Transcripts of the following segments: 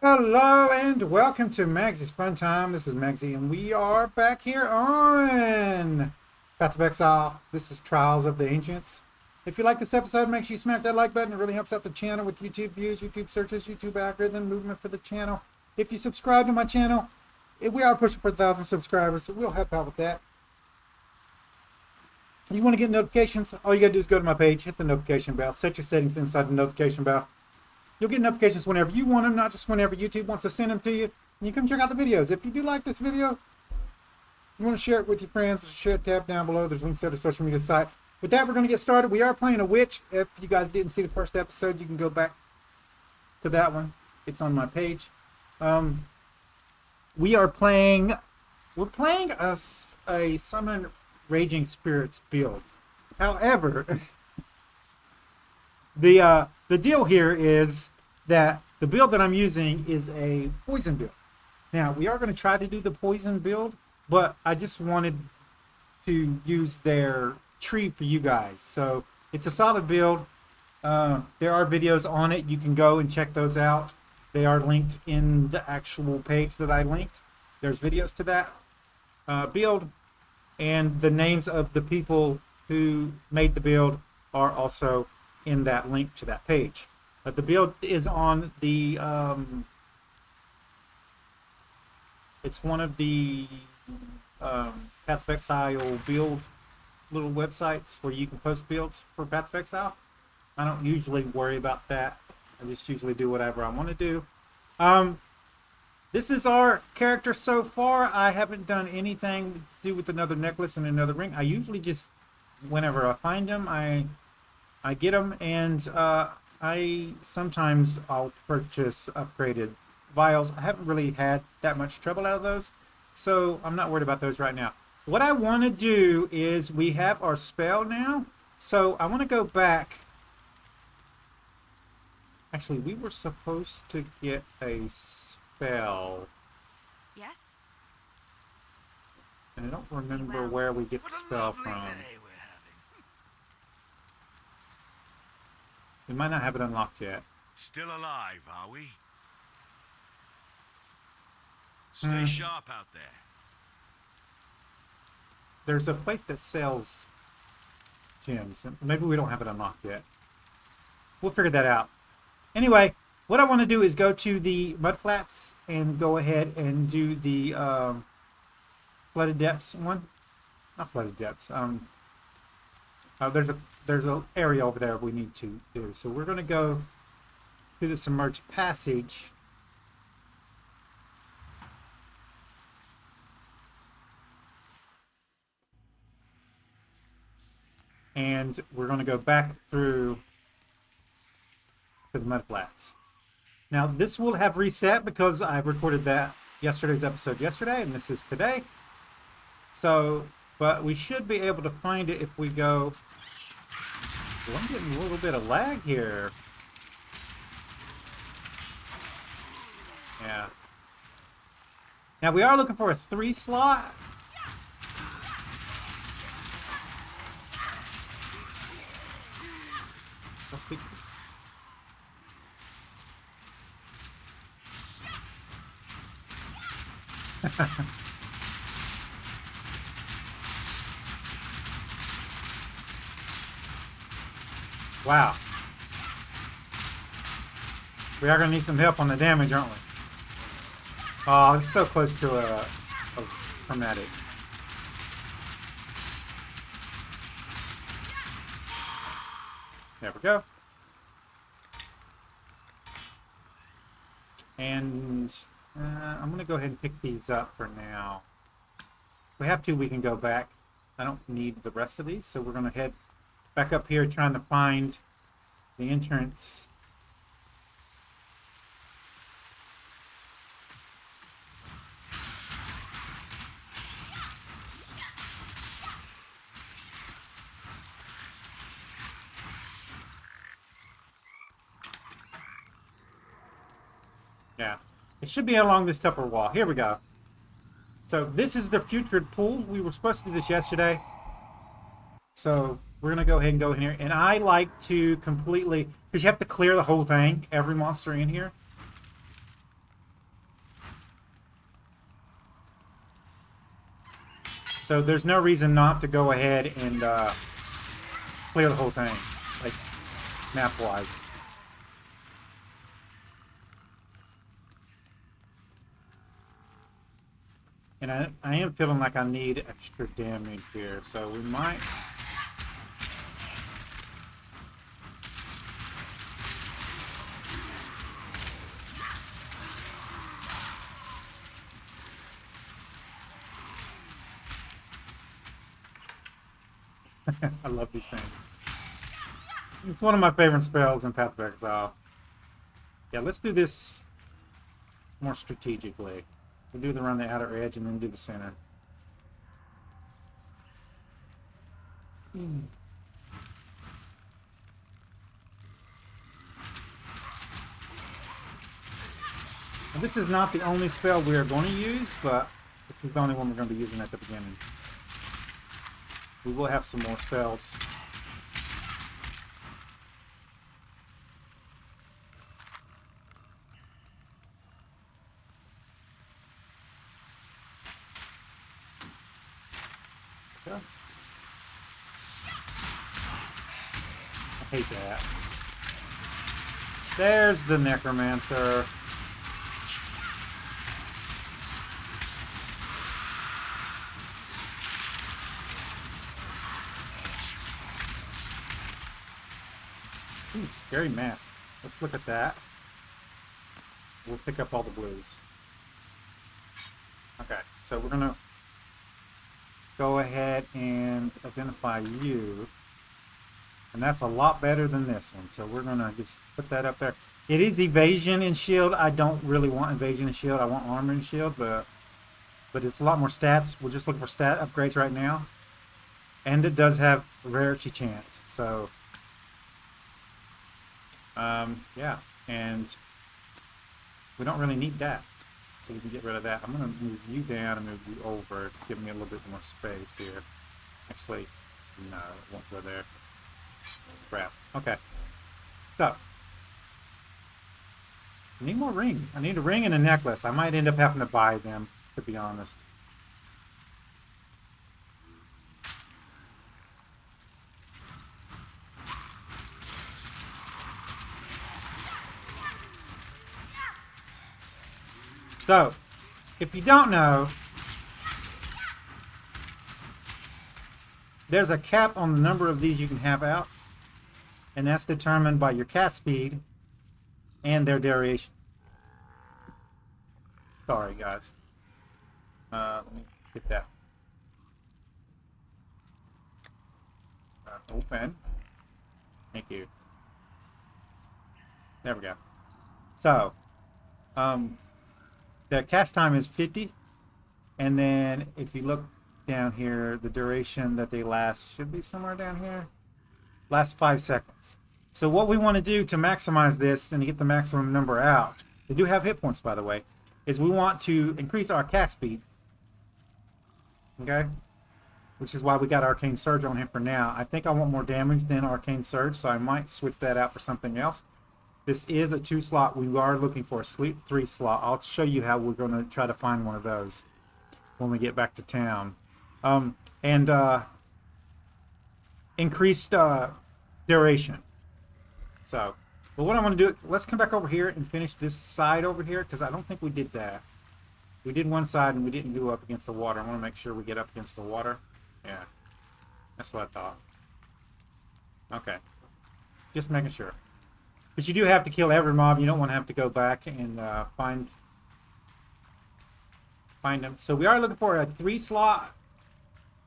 Hello and welcome to Maggie's Fun Time. This is Magzie and we are back here on Path of Exile. This is Trials of the Ancients. If you like this episode, make sure you smack that like button. It really helps out the channel with YouTube views, YouTube searches, YouTube algorithm movement for the channel. If you subscribe to my channel, we are pushing for 1,000 subscribers, so we'll help out with that. You want to get notifications? All you got to do is go to my page, hit the notification bell, set your settings inside the notification bell. You'll get notifications whenever you want them, not just whenever YouTube wants to send them to you. And you come check out the videos. If you do like this video, you want to share it with your friends, there's a share tab down below. There's links there to social media site. With that, we're going to get started. We are playing a witch. If you guys didn't see the first episode, you can go back to that one. It's on my page. We're playing a Summon Raging Spirits build. However, the deal here is that the build that I'm using is a poison build. Now, we are going to try to do the poison build, but I just wanted to use their tree for you guys. So it's a solid build. There are videos on it. You can go and check those out. They are linked in the actual page that I linked. There's videos to that build, and the names of the people who made the build are also in that link to that page. The build is on the it's one of the Path of Exile build little websites where you can post builds for Path of Exile. I don't usually worry about that. I just usually do whatever I want to do. This is our character so far. I haven't done anything to do with another necklace and another ring. I usually just, whenever I find them, I get them, and I'll purchase upgraded vials. I haven't really had that much trouble out of those, so I'm not worried about those right now. What I want to do is, we have our spell now, so I want to go back. Actually, we were supposed to get a spell. Yes? And I don't remember where we get the spell from. We might not have it unlocked yet. Still alive, are we? Stay sharp out there. There's a place that sells gems. Maybe we don't have it unlocked yet. We'll figure that out. Anyway, what I want to do is go to the mudflats and go ahead and do the flooded depths one. Not flooded depths. There's an area over there we need to do. So we're going to go through the submerged passage. And we're going to go back through to the mudflats. Now, this will have reset because I recorded that yesterday's episode yesterday, and this is today. So, but we should be able to find it if we go. Well, I'm getting a little bit of lag here. Yeah. Now, we are looking for a 3 slot. Let's think. Wow. We are going to need some help on the damage, aren't we? Oh, it's so close to a chromatic. There we go. And I'm going to go ahead and pick these up for now. If we have to, we can go back. I don't need the rest of these, so we're going to head back up here trying to find the entrance. Yeah, it should be along this upper wall. Here we go. So this is the putrid pool. We were supposed to do this yesterday. So we're going to go ahead and go in here. And I like to completely, because you have to clear the whole thing, every monster in here. So there's no reason not to go ahead and clear the whole thing, like map-wise. And I am feeling like I need extra damage here, so we might... I love these things. It's one of my favorite spells in Path of Exile. Yeah, let's do this more strategically. We'll do the around the outer edge and then do the center. And this is not the only spell we are going to use, but this is the only one we're going to be using at the beginning. We will have some more spells. Okay. I hate that. There's the Necromancer. Ooh, scary mask. Let's look at that. We'll pick up all the blues. Okay, so we're gonna go ahead and identify you. And that's a lot better than this one. So we're gonna just put that up there. It is evasion and shield. I don't really want evasion and shield. I want armor and shield, but it's a lot more stats. We're just looking for stat upgrades right now. And it does have rarity chance. So yeah, and we don't really need that, so we can get rid of that. I'm going to move you down and move you over to give me a little bit more space here. Actually, no, it won't go there. Crap. Okay. So, I need more ring. I need a ring and a necklace. I might end up having to buy them, to be honest. So, if you don't know, there's a cap on the number of these you can have out, and that's determined by your cast speed and their duration. Sorry, guys. Let me get that. Open. Thank you. There we go. So, the cast time is 50, and then if you look down here, the duration that they last should be somewhere down here. Last 5 seconds. So what we want to do to maximize this and to get the maximum number out, they do have hit points, by the way, is we want to increase our cast speed. Okay? Which is why we got Arcane Surge on him for now. I think I want more damage than Arcane Surge, so I might switch that out for something else. This is a 2 slot. We are looking for a 3 slot. I'll show you how we're going to try to find one of those when we get back to town. Increased duration. So, but what I want to do, let's come back over here and finish this side over here, because I don't think we did that. We did one side and we didn't go up against the water. I want to make sure we get up against the water. Yeah, that's what I thought. Okay, just making sure. But you do have to kill every mob. You don't want to have to go back and find them. So we are looking for a 3 slot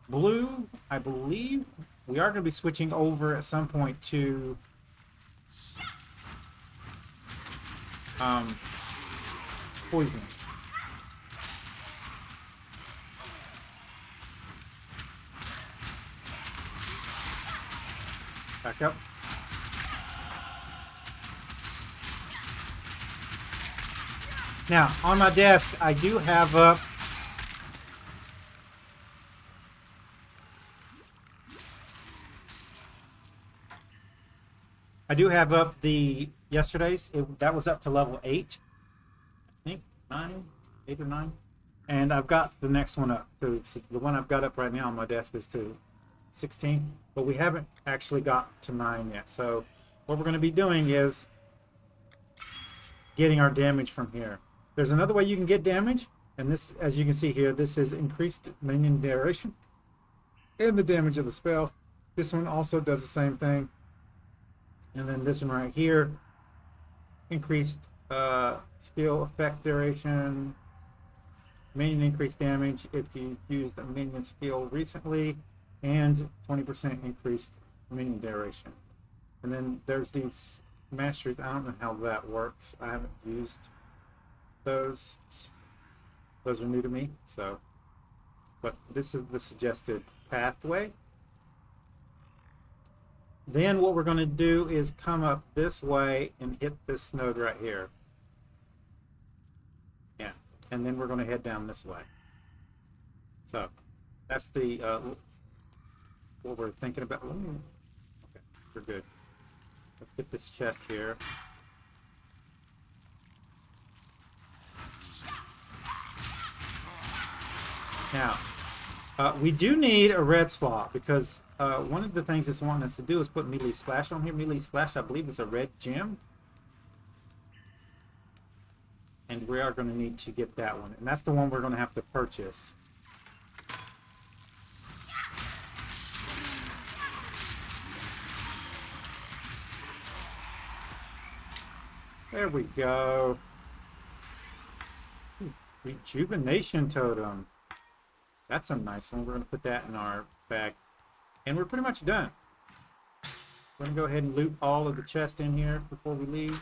blue, I believe. We are going to be switching over at some point to poison. Back up. Now, on my desk, I do have up the yesterday's. That was up to level 8. I think 9, 8 or 9. And I've got the next one up. So the one I've got up right now on my desk is to 16, but we haven't actually got to 9 yet. So what we're going to be doing is getting our damage from here. There's another way you can get damage, and this, as you can see here, this is increased minion duration and the damage of the spell. This one also does the same thing. And then this one right here, increased skill effect duration, minion increased damage if you used a minion skill recently, and 20% increased minion duration. And then there's these masteries. I don't know how that works. I haven't used those. Those are new to me. So, but this is the suggested pathway. Then what we're going to do is come up this way and hit this node right here. Yeah, and then we're going to head down this way. So that's the what we're thinking about. Ooh. Okay, we're good. Let's get this chest here. Now, we do need a red slot because one of the things it's wanting us to do is put melee splash on here. Melee splash, I believe, is a red gem. And we are going to need to get that one. And that's the one we're going to have to purchase. There we go. Ooh, rejuvenation totem. That's a nice one. We're going to put that in our bag. And we're pretty much done. We're going to go ahead and loot all of the chests in here before we leave.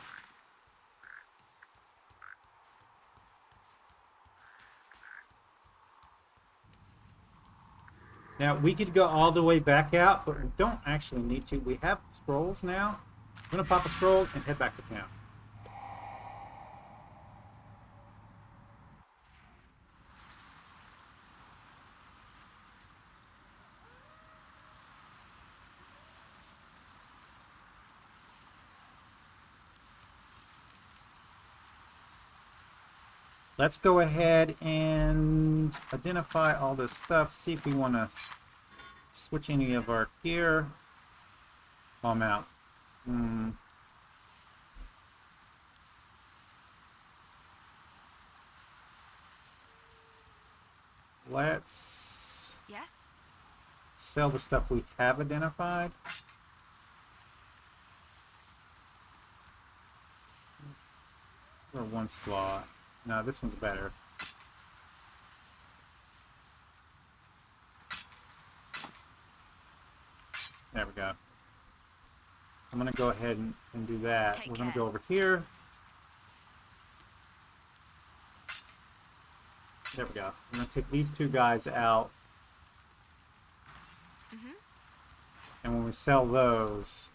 Now, we could go all the way back out, but we don't actually need to. We have scrolls now. I'm going to pop a scroll and head back to town. Let's go ahead and identify all this stuff. See if we want to switch any of our gear. Oh, I'm out. Let's sell the stuff we have identified. Or one slot. No, this one's better. There we go. I'm going to go ahead and do that. We're going to go over here. There we go. I'm going to take these two guys out. And when we sell those...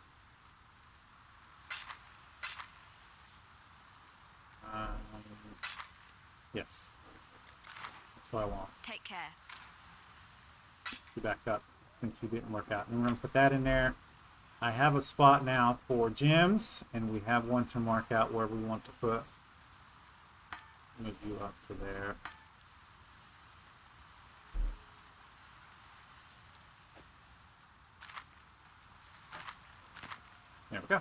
yes. That's what I want. Take care. You back up since you didn't work out. And we're going to put that in there. I have a spot now for gems, and we have one to mark out where we want to put. Move you up to there. There we go.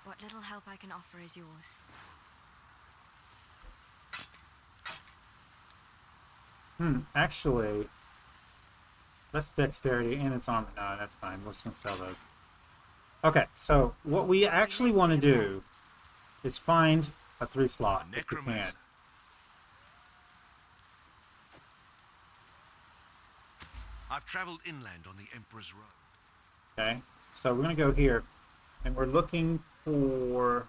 What little help I can offer is yours. Actually, that's dexterity and it's armor. No, that's fine. We're just going to sell those. Okay, so what we actually want to do is find a 3-slot if we can. I've traveled inland on the Emperor's Road. Okay, so we're going to go here, and we're looking for...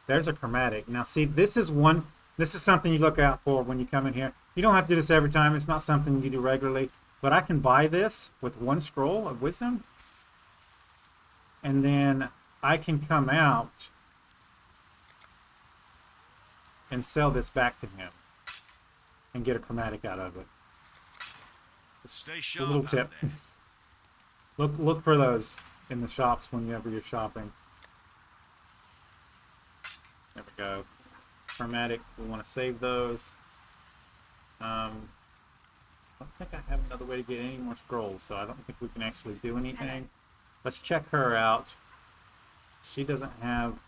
There's a chromatic. Now, see, this is something you look out for when you come in here. You don't have to do this every time. It's not something you do regularly. But I can buy this with 1 scroll of wisdom. And then I can come out and sell this back to him and get a chromatic out of it. Stay A sharp little out tip. there. Look for those in the shops whenever you're shopping. There we go. Chromatic, we want to save those. I don't think I have another way to get any more scrolls, so I don't think we can actually do anything. Let's check her out. She doesn't have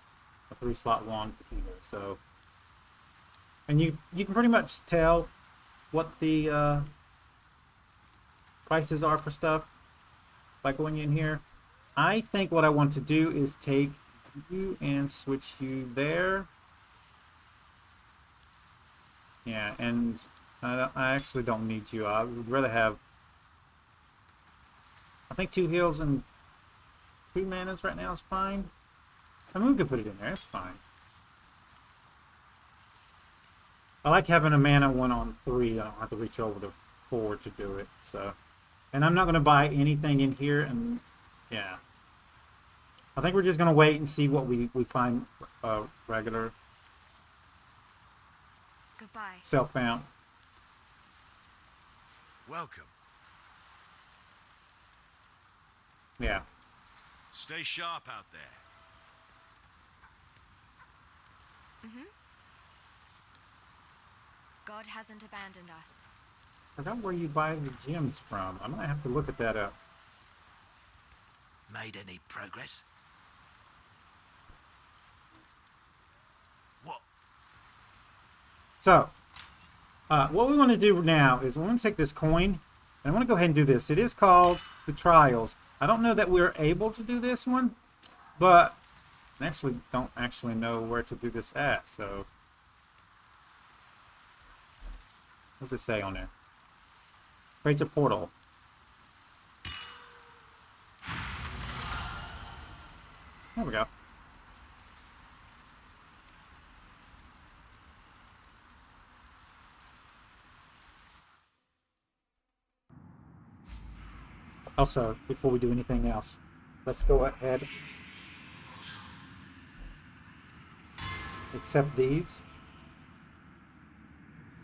a 3-slot wand either, so... And you can pretty much tell what the prices are for stuff by going in here. I think what I want to do is take you and switch you there. Yeah, and I actually don't need you. I would rather have... I think 2 heals and 2 manas right now is fine. I mean, we could put it in there. It's fine. I like having a mana 1 on 3. I don't have to reach over to 4 to do it. So, and I'm not going to buy anything in here. And yeah, I think we're just going to wait and see what we find regular. Goodbye. Self-found. Welcome. Yeah. Stay sharp out there. God hasn't abandoned us. I forgot where you buy the gems from. I might have to look at that up. Made any progress? What? So, what we want to do now is we want to take this coin, and I want to go ahead and do this. It is called the Trials. I don't know that we're able to do this one, but I actually don't actually know where to do this at, so... What does it say on there? Creates a portal. There we go. Also, before we do anything else, let's go ahead. Accept these.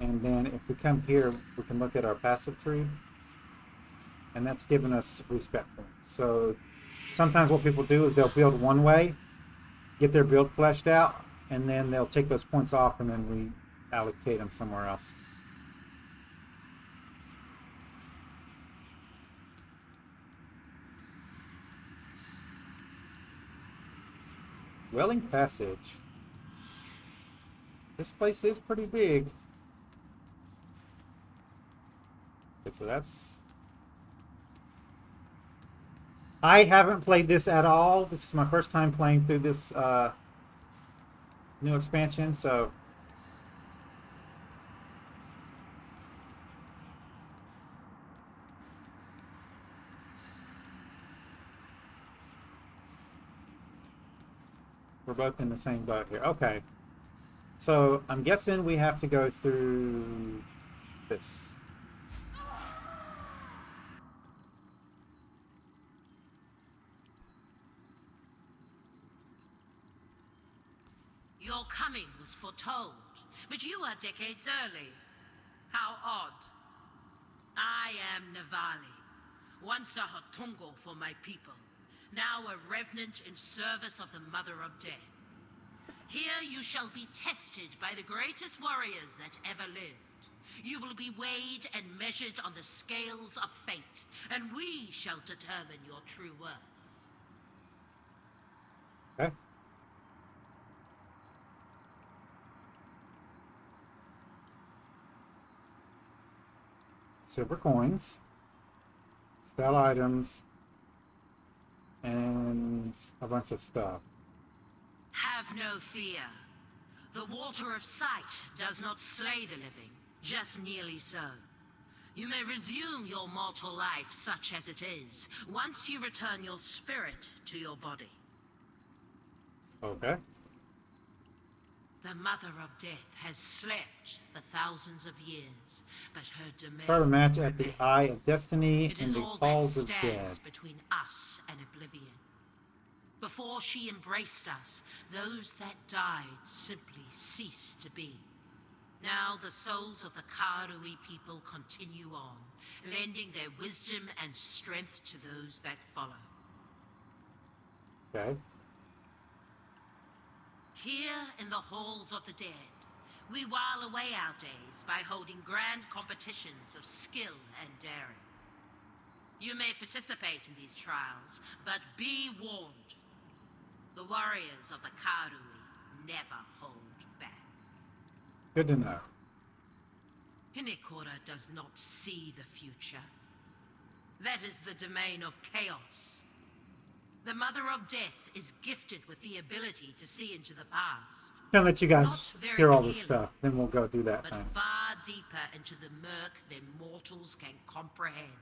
And then if we come here, we can look at our passive tree. And that's giving us respect points. So sometimes what people do is they'll build one way, get their build fleshed out, and then they'll take those points off and then reallocate them somewhere else. Welling Passage. This place is pretty big. Okay, so that's... I haven't played this at all. This is my first time playing through this new expansion, so... We're both in the same boat here. Okay. So, I'm guessing we have to go through this. Your coming was foretold, but you are decades early. How odd. I am Navali, once a Hatungo for my people, now a revenant in service of the Mother of Death. Here you shall be tested by the greatest warriors that ever lived. You will be weighed and measured on the scales of fate, and we shall determine your true worth. Okay. Silver coins, sell items, and a bunch of stuff. Have no fear. The Water of Sight does not slay the living, just nearly so. You may resume your mortal life such as it is, once you return your spirit to your body. Okay. The Mother of Death has slept for thousands of years, but her domain... Start a match at the remains. Eye of Destiny It and is the all Halls that of stands Dead. between us and oblivion. Before she embraced us, those that died simply ceased to be. Now the souls of the Karui people continue on, lending their wisdom and strength to those that follow. Okay. Here in the halls of the dead, we while away our days by holding grand competitions of skill and daring. You may participate in these trials, but be warned. The warriors of the Karui never hold back. Good to know. Hinekora does not see the future. That is the domain of chaos. The Mother of Death is gifted with the ability to see into the past. Gonna let you guys Not very hear all this clearly, stuff, then we'll go do that but thing. far deeper into the murk than mortals can comprehend.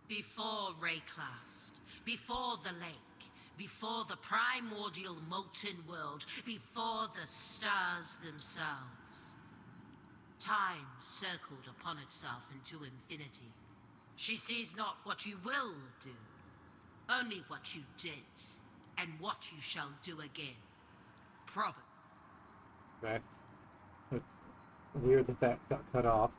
Before Rayclast, before the lake, before the primordial molten world, before the stars themselves, time circled upon itself into infinity. She sees not what you will do, only what you did, and what you shall do again. Probably. Okay. It's weird that that got cut off.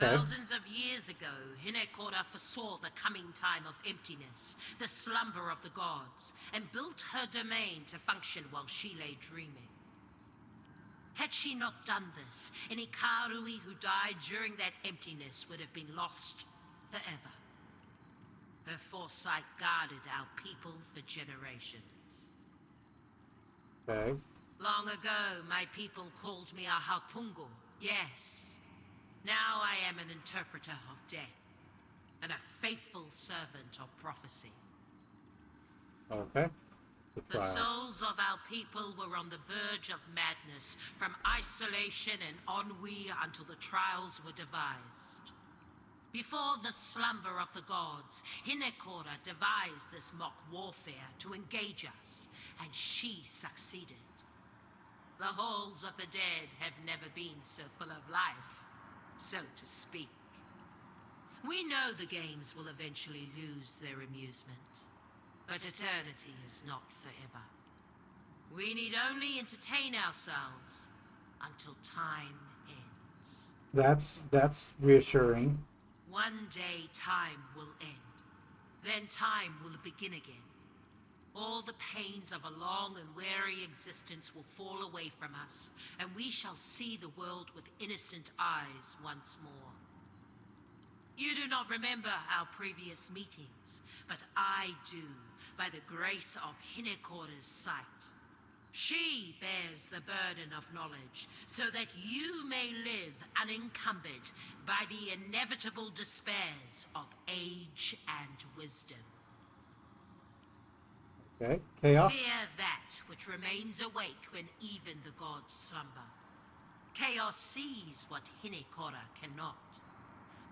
Okay. Thousands of years ago, Hinekora foresaw the coming time of emptiness, the slumber of the gods, and built her domain to function while she lay dreaming. Had she not done this, any Karui who died during that emptiness would have been lost forever. Her foresight guarded our people for generations. Okay. Long ago, my people called me a Hatungo, yes. Now I am an interpreter of death, and a faithful servant of prophecy. Okay. The The trials. souls of our people were on the verge of madness, from isolation and ennui until the trials were devised. Before the slumber of the gods, Hinekora devised this mock warfare to engage us, and she succeeded. The halls of the dead have never been so full of life, so to speak. We know the games will eventually lose their amusement, but eternity is not forever. We need only entertain ourselves until time ends. That's reassuring. One day time will end. Then time will begin again. All the pains of a long and weary existence will fall away from us, and we shall see the world with innocent eyes once more. You do not remember our previous meetings, but I do, by the grace of Hinekora's sight. She bears the burden of knowledge, so that you may live unencumbered by the inevitable despairs of age and wisdom. Okay. Chaos. Fear that which remains awake when even the gods slumber. Chaos sees what Hinekora cannot.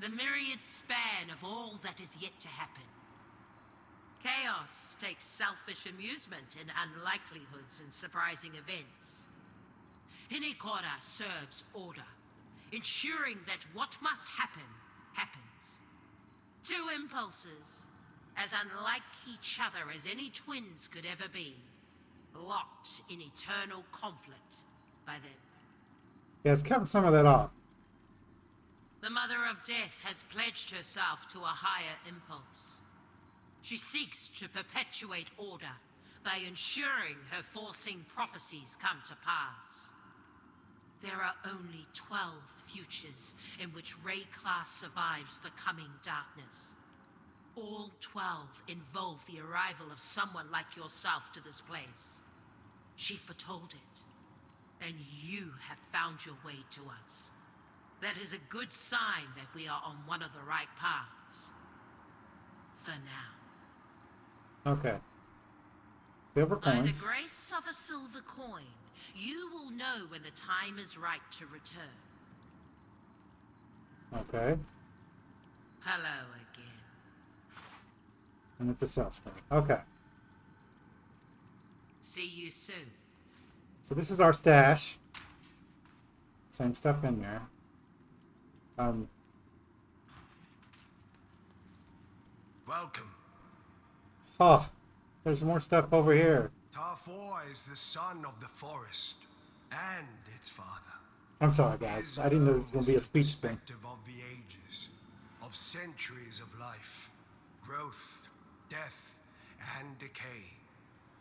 The myriad span of all that is yet to happen. Chaos takes selfish amusement in unlikelihoods and surprising events. Hinekora serves order, ensuring that what must happen, happens. Two impulses, as unlike each other as any twins could ever be, locked in eternal conflict by then. Yeah, it's cutting some of that off. The Mother of Death has pledged herself to a higher impulse. She seeks to perpetuate order by ensuring her foreseen prophecies come to pass. There are only 12 futures in which Rayclast survives the coming darkness. All 12 involve the arrival of someone like yourself to this place. She foretold it, and you have found your way to us. That is a good sign that we are on one of the right paths. For now. Okay. Silver By the coins. grace of a silver coin, you will know when the time is right to return. Okay. Hello again. And it's a sell screen. Okay. See you soon. So this is our stash. Same stuff in there. Welcome. Oh, there's more stuff over here. Tarfor is the son of the forest and its father. I'm sorry, guys. I didn't know there was going to be a speech thing. Perspective of the ages, of centuries of life, growth, death, and decay.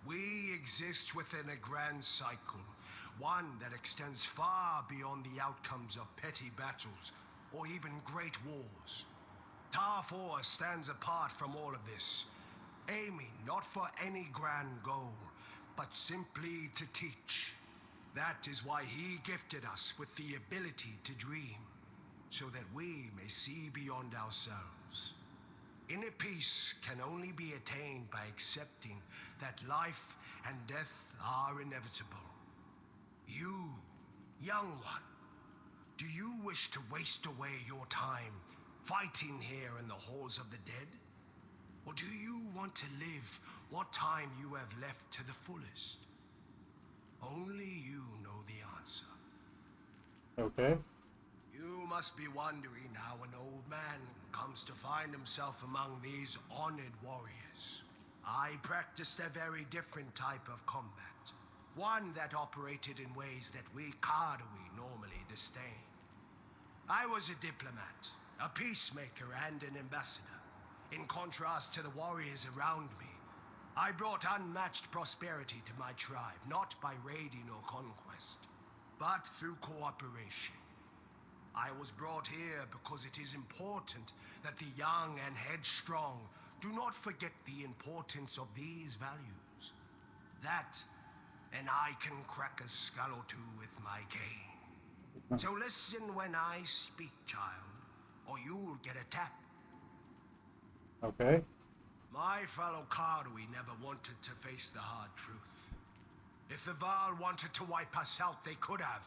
We exist within a grand cycle, one that extends far beyond the outcomes of petty battles or even great wars. Tar 4 stands apart from all of this, aiming not for any grand goal, but simply to teach. That is why he gifted us with the ability to dream, so that we may see beyond ourselves. Inner peace can only be attained by accepting that life and death are inevitable. You, young one, do you wish to waste away your time fighting here in the halls of the dead? Or do you want to live what time you have left to the fullest? Only you know the answer. Okay. You must be wondering how an old man comes to find himself among these honored warriors. I practiced a very different type of combat. One that operated in ways that we Kardawi normally disdain. I was a diplomat, a peacemaker, and an ambassador. In contrast to the warriors around me, I brought unmatched prosperity to my tribe, not by raiding or conquest, but through cooperation. I was brought here because it is important that the young and headstrong do not forget the importance of these values. That, and I can crack a skull or two with my cane. So listen when I speak, child, or you'll get a tap. Okay. My fellow Kardawi never wanted to face the hard truth. If the Val wanted to wipe us out, they could have.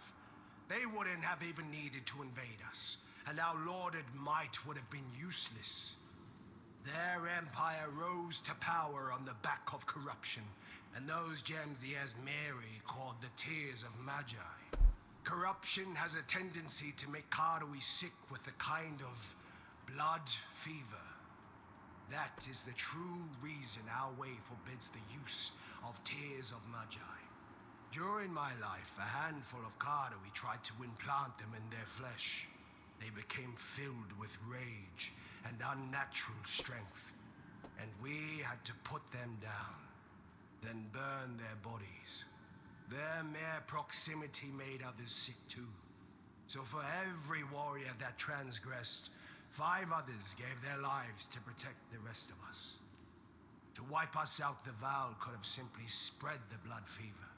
They wouldn't have even needed to invade us, and our lauded might would have been useless. Their empire rose to power on the back of corruption, and those gems the Mary called the tears of Magi. Corruption has a tendency to make Kardawi sick with a kind of blood fever. That is the true reason our way forbids the use of tears of Magi. During my life, a handful of Kardawi tried to implant them in their flesh. They became filled with rage and unnatural strength, and we had to put them down, then burn their bodies. Their mere proximity made others sick too. So for every warrior that transgressed, 5 others gave their lives to protect the rest of us. To wipe us out, the Val could have simply spread the blood fever.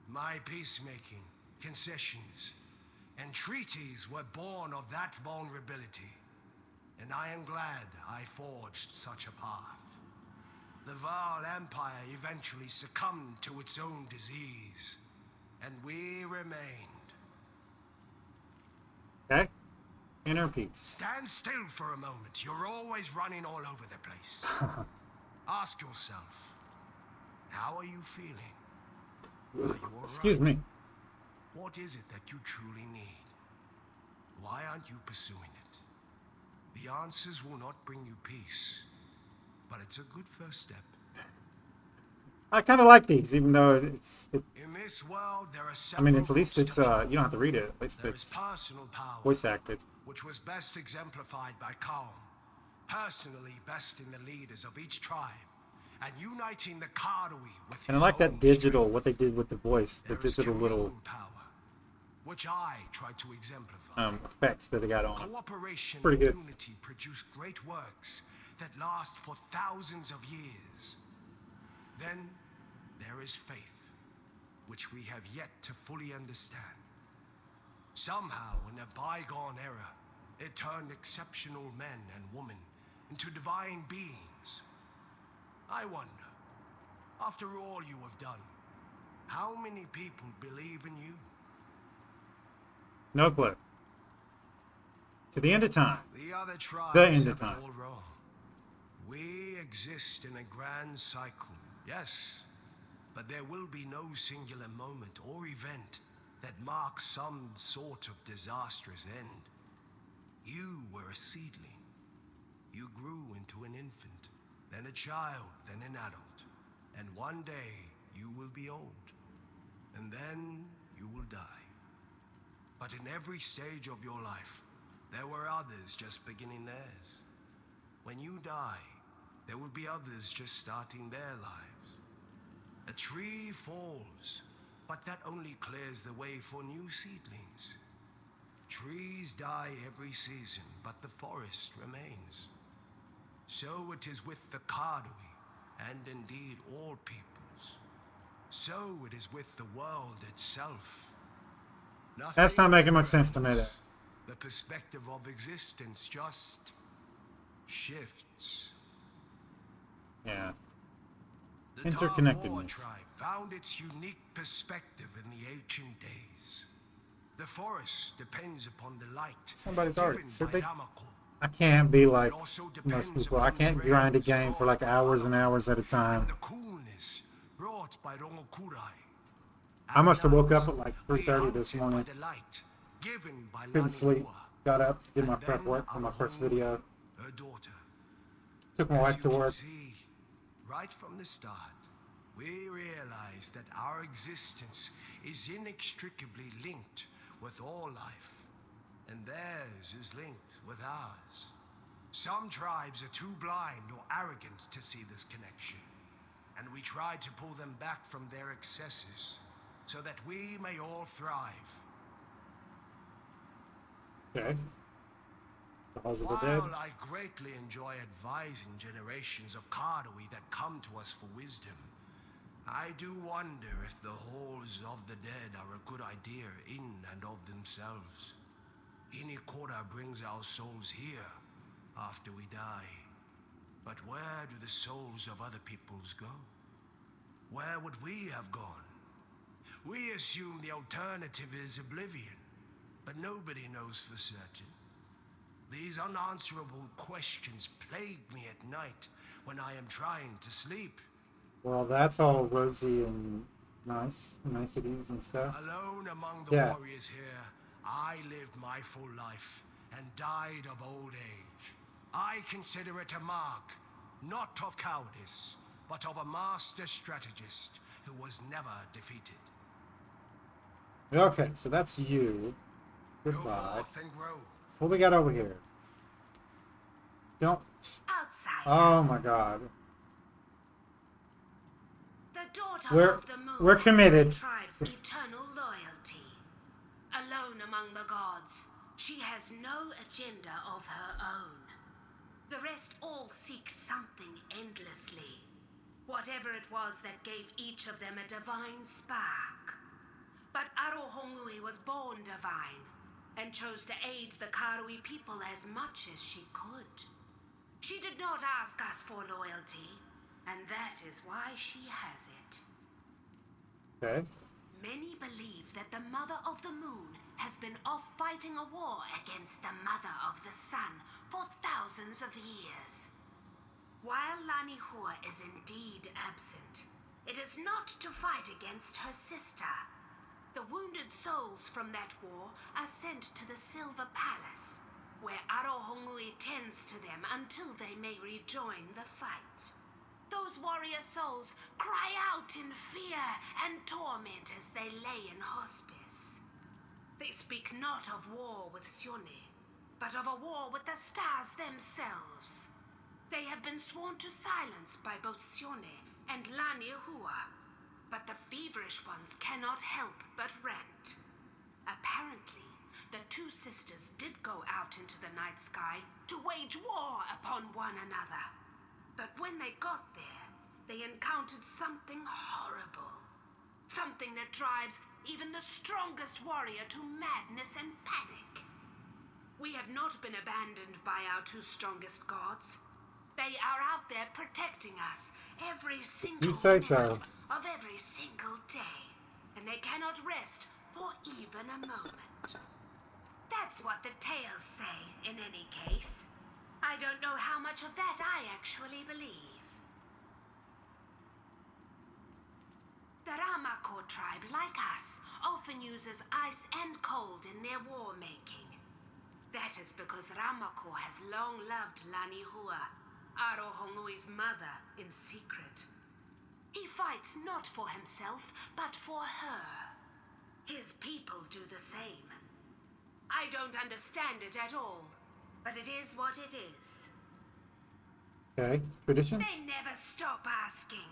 My peacemaking, concessions, and treaties were born of that vulnerability, and I am glad I forged such a path. The Val Empire eventually succumbed to its own disease, and we remained. Okay. Inner peace. Stand still for a moment. You're always running all over the place. Ask yourself, how are you feeling? Are you all Excuse right? me. What is it that you truly need? Why aren't you pursuing it? The answers will not bring you peace, but it's a good first step. I kind of like these, even though In this world, there are I several mean, it's at least routes it's to power. you don't have to read it. At least There is it's personal power, voice acted. which was best exemplified by Kaum, personally besting the leaders of each tribe and uniting the Kardawi with And I his like that own digital, strength. what they did with the voice, the There is digital little communal power, which I try to exemplify. effects that they got on it. Cooperation It's pretty and good. unity produce great works that last for thousands of years. Then there is faith, which we have yet to fully understand. Somehow, in a bygone era, it turned exceptional men and women into divine beings. I wonder, after all you have done, how many people believe in you? No clue. To the end of time. The other tribes The end have of it time. all wrong. We exist in a grand cycle, yes, but there will be no singular moment or event that marks some sort of disastrous end. You were a seedling. You grew into an infant, then a child, then an adult, and one day you will be old, and then you will die. But in every stage of your life, there were others just beginning theirs. When you die, there will be others just starting their lives. A tree falls, but that only clears the way for new seedlings. Trees die every season, but the forest remains. So it is with the Kardui, and indeed all peoples. So it is with the world itself. That's not Nothing making much sense to me. burns. The perspective of existence just shifts. Yeah. The Interconnectedness. Darfur tribe found its unique perspective in the ancient days. The forest depends upon the light Somebody's given already said by they. Ramako. I can't be like It also most depends people. I upon can't the grind a rains game for like brought by hours and Valor, hours at a time. and the coolness brought by Rongokurai. I must have woke up night, at like we 3:30 this hunted morning. by the light given by Couldn't sleep. Lanihua, Got up, did my and prep then work for my first Arohungu, video. her daughter. Took my As wife you to can work. see, right from the start, we realized that our existence is inextricably linked with all life, and theirs is linked with ours. Some tribes are too blind or arrogant to see this connection, and we try to pull them back from their excesses so that we may all thrive. Okay. The Halls of the Dead. While I greatly enjoy advising generations of Kardui that come to us for wisdom, I do wonder if the halls of the dead are a good idea in and of themselves. Inikora brings our souls here after we die. But where do the souls of other peoples go? Where would we have gone? We assume the alternative is oblivion, but nobody knows for certain. These unanswerable questions plague me at night when I am trying to sleep. Well, that's all rosy and niceties and stuff. Alone among the Yeah. warriors here, I lived my full life and died of old age. I consider it a mark, not of cowardice, but of a master strategist who was never defeated. Okay, so that's you. Go Goodbye. forth and grow. What we got over here? Don't. Outside. Oh my god. The daughter We're- of the moon we're is committed. the tribe's eternal loyalty. Alone among the gods, she has no agenda of her own. The rest all seek something endlessly. Whatever it was that gave each of them a divine spark. But Arohongui was born divine and chose to aid the Karui people as much as she could. She did not ask us for loyalty, and that is why she has it. Okay. Many believe that the Mother of the Moon has been off fighting a war against the Mother of the Sun for thousands of years. While Lanihua is indeed absent, it is not to fight against her sister. The wounded souls from that war are sent to the Silver Palace, where Arohongui tends to them until they may rejoin the fight. Those warrior souls cry out in fear and torment as they lay in hospice. They speak not of war with Sione, but of a war with the stars themselves. They have been sworn to silence by both Sione and Lanihua, but the feverish ones cannot help but rant. Apparently, the two sisters did go out into the night sky to wage war upon one another. But when they got there, they encountered something horrible. Something that drives even the strongest warrior to madness and panic. We have not been abandoned by our two strongest gods. They are out there protecting us every single You say minute so. of every single day. And they cannot rest for even a moment. That's what the tales say, in any case. I don't know how much of that I actually believe. The Ramako tribe, like us, often uses ice and cold in their war making. That is because Ramako has long loved Lanihua, Arohongui's mother, in secret. He fights not for himself, but for her. His people do the same. I don't understand it at all, but it is what it is. Okay. Traditions? They never stop asking.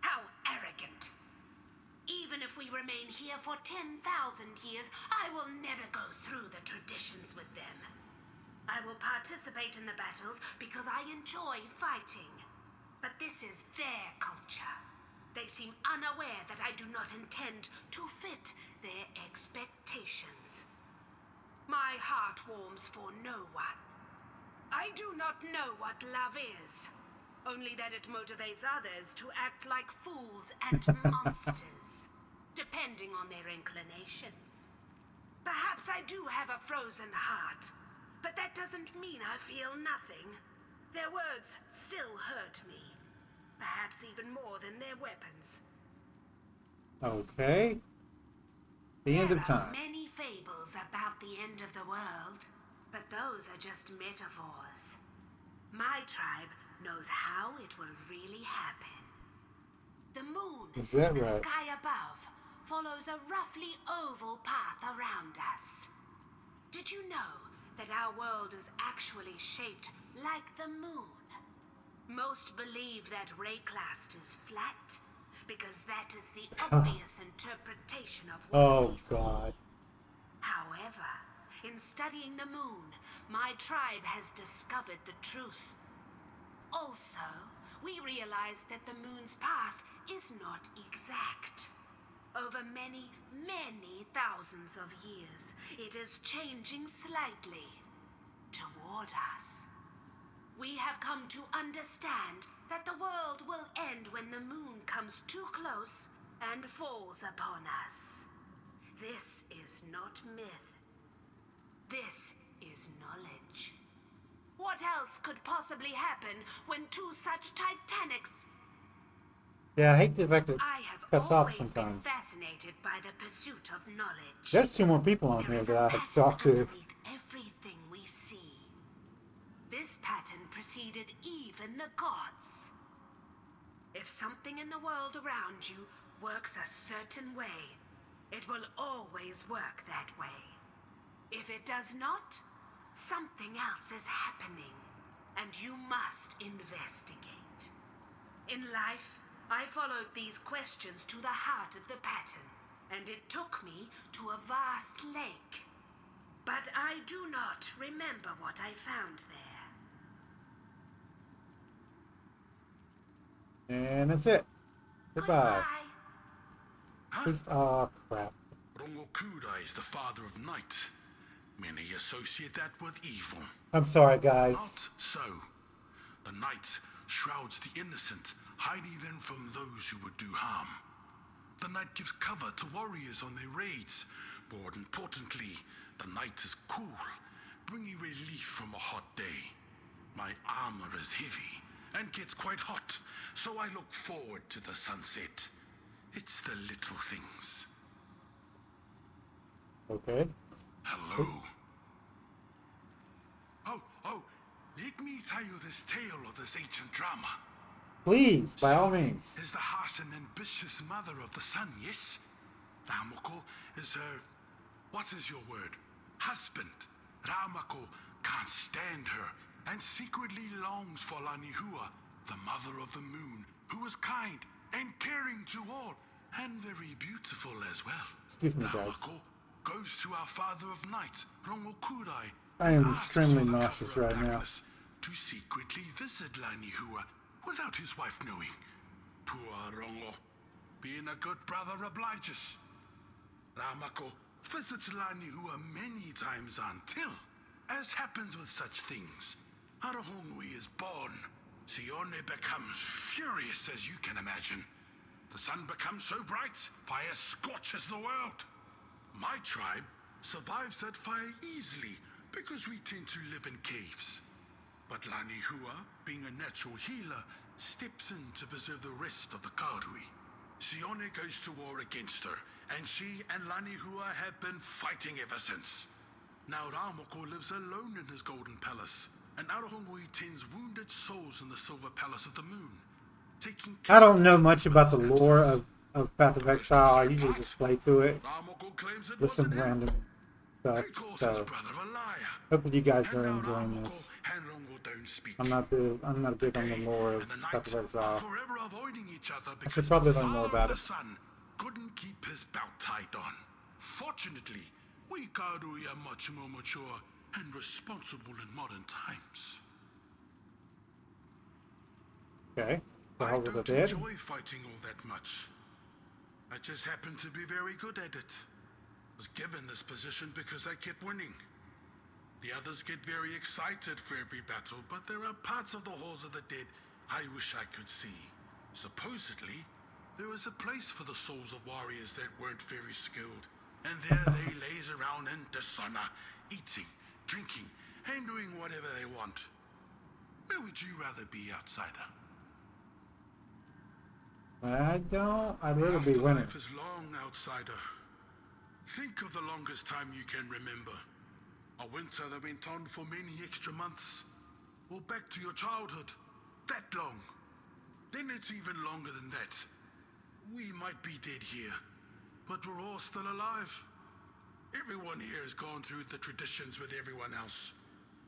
How arrogant. Even if we remain here for 10,000 years, I will never go through the traditions with them. I will participate in the battles because I enjoy fighting. But this is their culture. They seem unaware that I do not intend to fit their expectations. My heart warms for no one. I do not know what love is, only that it motivates others to act like fools and monsters, depending on their inclinations. Perhaps I do have a frozen heart, but that doesn't mean I feel nothing. Their words still hurt me, perhaps even more than their weapons. Okay. The end of There time. are many fables about the end of the world, but those are just metaphors. My tribe knows how it will really happen. The moon Is that in the right? sky above follows a roughly oval path around us. Did you know that our world is actually shaped like the moon? Most believe that Rayclast is flat, because that is the obvious interpretation of what Oh we see. God. However, in studying the moon, my tribe has discovered the truth. Also, we realize that the moon's path is not exact. Over many, many thousands of years, it is changing slightly toward us. We have come to understand that the world will end when the moon comes too close and falls upon us. This is not myth. This is knowledge. What else could possibly happen when two such titanics... Yeah, I hate the fact that it I have cuts off always been sometimes. fascinated by the pursuit of knowledge. There's 2 more people on There here is that a I have to pattern talk to. underneath everything we see. This pattern preceded even the gods. If something in the world around you works a certain way, it will always work that way. If it does not, something else is happening, and you must investigate. In life, I followed these questions to the heart of the pattern, and it took me to a vast lake. But I do not remember what I found there. And that's it. Goodbye. Goodbye. Please, oh crap. Rongokuda is the father of night. Many associate that with evil. I'm sorry, guys. Not so. The night shrouds the innocent, hiding them from those who would do harm. The night gives cover to warriors on their raids. More importantly, the night is cool, bringing relief from a hot day. My armor is heavy and gets quite hot, so I look forward to the sunset. It's the little things. Okay. Hello. Oh, let me tell you this tale of this ancient drama. Please, by all means. Is the harsh and ambitious mother of the sun, yes? Ramako is her, what is your word? Husband. Ramako can't stand her and secretly longs for Lanihua, the mother of the moon, who is kind and caring to all, and very beautiful as well. Excuse me, guys. Ramako goes to our father of night, Rongokurai. I am and asks extremely for the nauseous cover of right now. darkness to secretly visit Lanihua without his wife knowing. Poor Rongo, being a good brother obliges. Ramako visits Lanihua many times until, as happens with such things, Arahongui is born. Sione becomes furious, as you can imagine. The sun becomes so bright, fire scorches the world. My tribe survives that fire easily because we tend to live in caves. But Lanihua, being a natural healer, steps in to preserve the rest of the Karui. Sione goes to war against her, and she and Lanihua have been fighting ever since. Now Ramoko lives alone in his golden palace, and Arahongui tends wounded souls in the silver palace of the moon. Taking I don't know much about the lore of Path of Exile. I usually just play through it Ramoko claims it with some wasn't him. random stuff. He calls his So, brother a liar. hopefully you guys And are now enjoying Ramoko this. and Rongo don't don't speak. I'm not big on the lore of And the Path of knights are Exile. forever avoiding each other I because should probably the learn more father about of it. the son couldn't keep his belt tied on. Fortunately, we Karui are much more mature and responsible in modern times. Okay. The I House of the don't Dead. enjoy fighting all that much. I just happen to be very good at it. Was given this position because I kept winning. The others get very excited for every battle, but there are parts of the Halls of the Dead I wish I could see. Supposedly, there was a place for the souls of warriors that weren't very skilled, and there they laze around in dishonor, eating, drinking, and doing whatever they want. Where would you rather be, outsider? I'd rather be winning. Afterlife is long, outsider. Think of the longest time you can remember. A winter that went on for many extra months. Or back to your childhood. That long. Then it's even longer than that. We might be dead here, but we're all still alive. Everyone here has gone through the traditions with everyone else.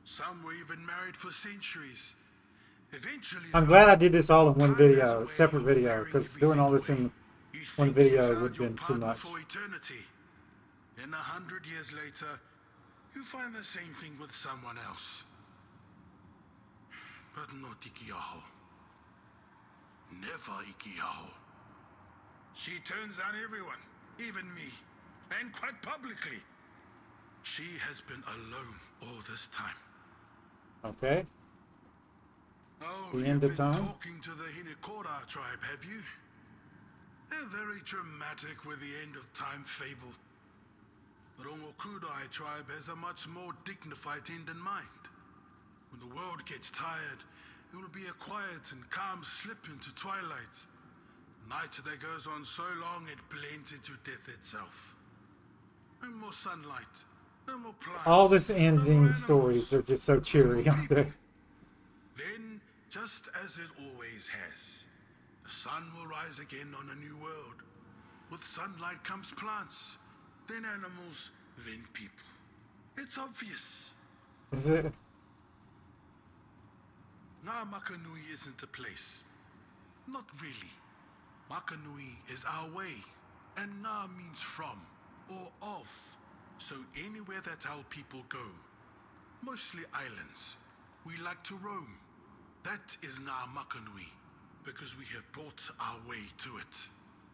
Some were even married for centuries. Eventually, I'm glad I did this all in one video, separate video, because doing all this in one video would have been too much. For eternity. Then 100 years later, you find the same thing with someone else. But not Ikiaho. Never Ikiaho. She turns on everyone, even me, and quite publicly. She has been alone all this time. Okay. Oh, The you've end of been time? talking to the Hinekora tribe, have you? They're very dramatic with the end of time fable. The Rongokudai tribe has a much more dignified end in mind. When the world gets tired, it will be a quiet and calm slip into twilight. Night that goes on so long it blends into death itself. No more sunlight, no more plants. All this no ending more stories animals, are just so cheery, aren't they? Then, just as it always has, the sun will rise again on a new world. With sunlight comes plants, then animals, then people. It's obvious. Is it? Ngā Makanui isn't a place. Not really. Makanui is our way, and Ngā means from, or of. So anywhere that our people go, mostly islands, we like to roam. That is Ngā Makanui, because we have brought our way to it.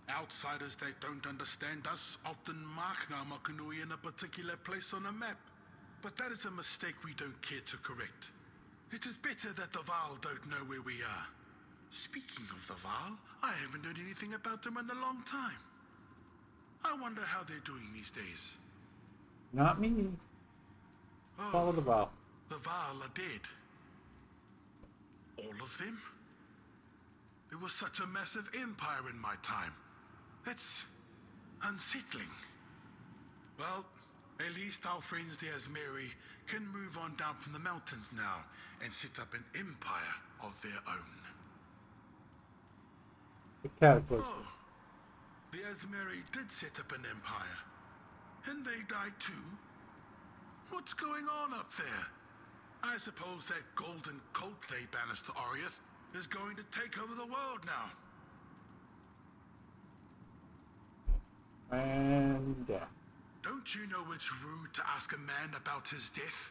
Outsiders that don't understand us often mark Ngā Makanui in a particular place on a map. But that is a mistake we don't care to correct. It is better that the Val don't know where we are. Speaking of the Val, I haven't heard anything about them in a long time. I wonder how they're doing these days. Not me. Follow the ball. The Val are dead. All of them? There was such a massive empire in my time. That's unsettling. Well, at least our friends the Asmeri can move on down from the mountains now and set up an empire of their own. The cataclysm. Oh, the Asmeri did set up an empire. And they died too? What's going on up there? I suppose that golden cult they banished to Oriath is going to take over the world now. And death. Don't you know it's rude to ask a man about his death?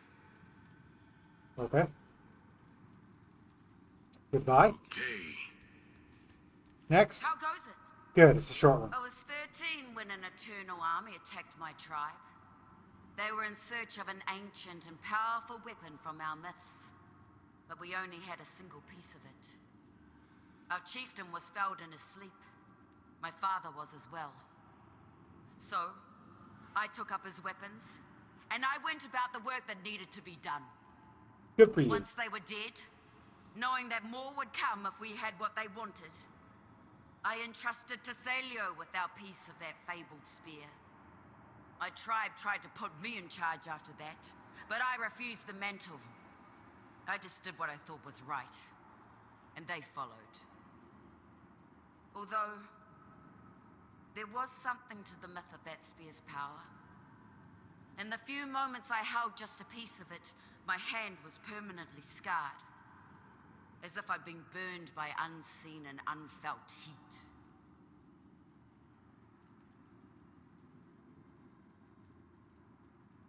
Okay. Goodbye. Okay. Next. How goes it? Good, it's a short one. I was 13 when an eternal army attacked my tribe. They were in search of an ancient and powerful weapon from our myths, but we only had a single piece of it. Our chieftain was felled in his sleep. My father was as well. So, I took up his weapons, and I went about the work that needed to be done. Good for you. Once they were dead, knowing that more would come if we had what they wanted, I entrusted to Celio with our piece of that fabled spear. My tribe tried to put me in charge after that, but I refused the mantle. I just did what I thought was right, and they followed. Although, there was something to the myth of that spear's power. In the few moments I held just a piece of it, my hand was permanently scarred. as if I'd been burned by unseen and unfelt heat.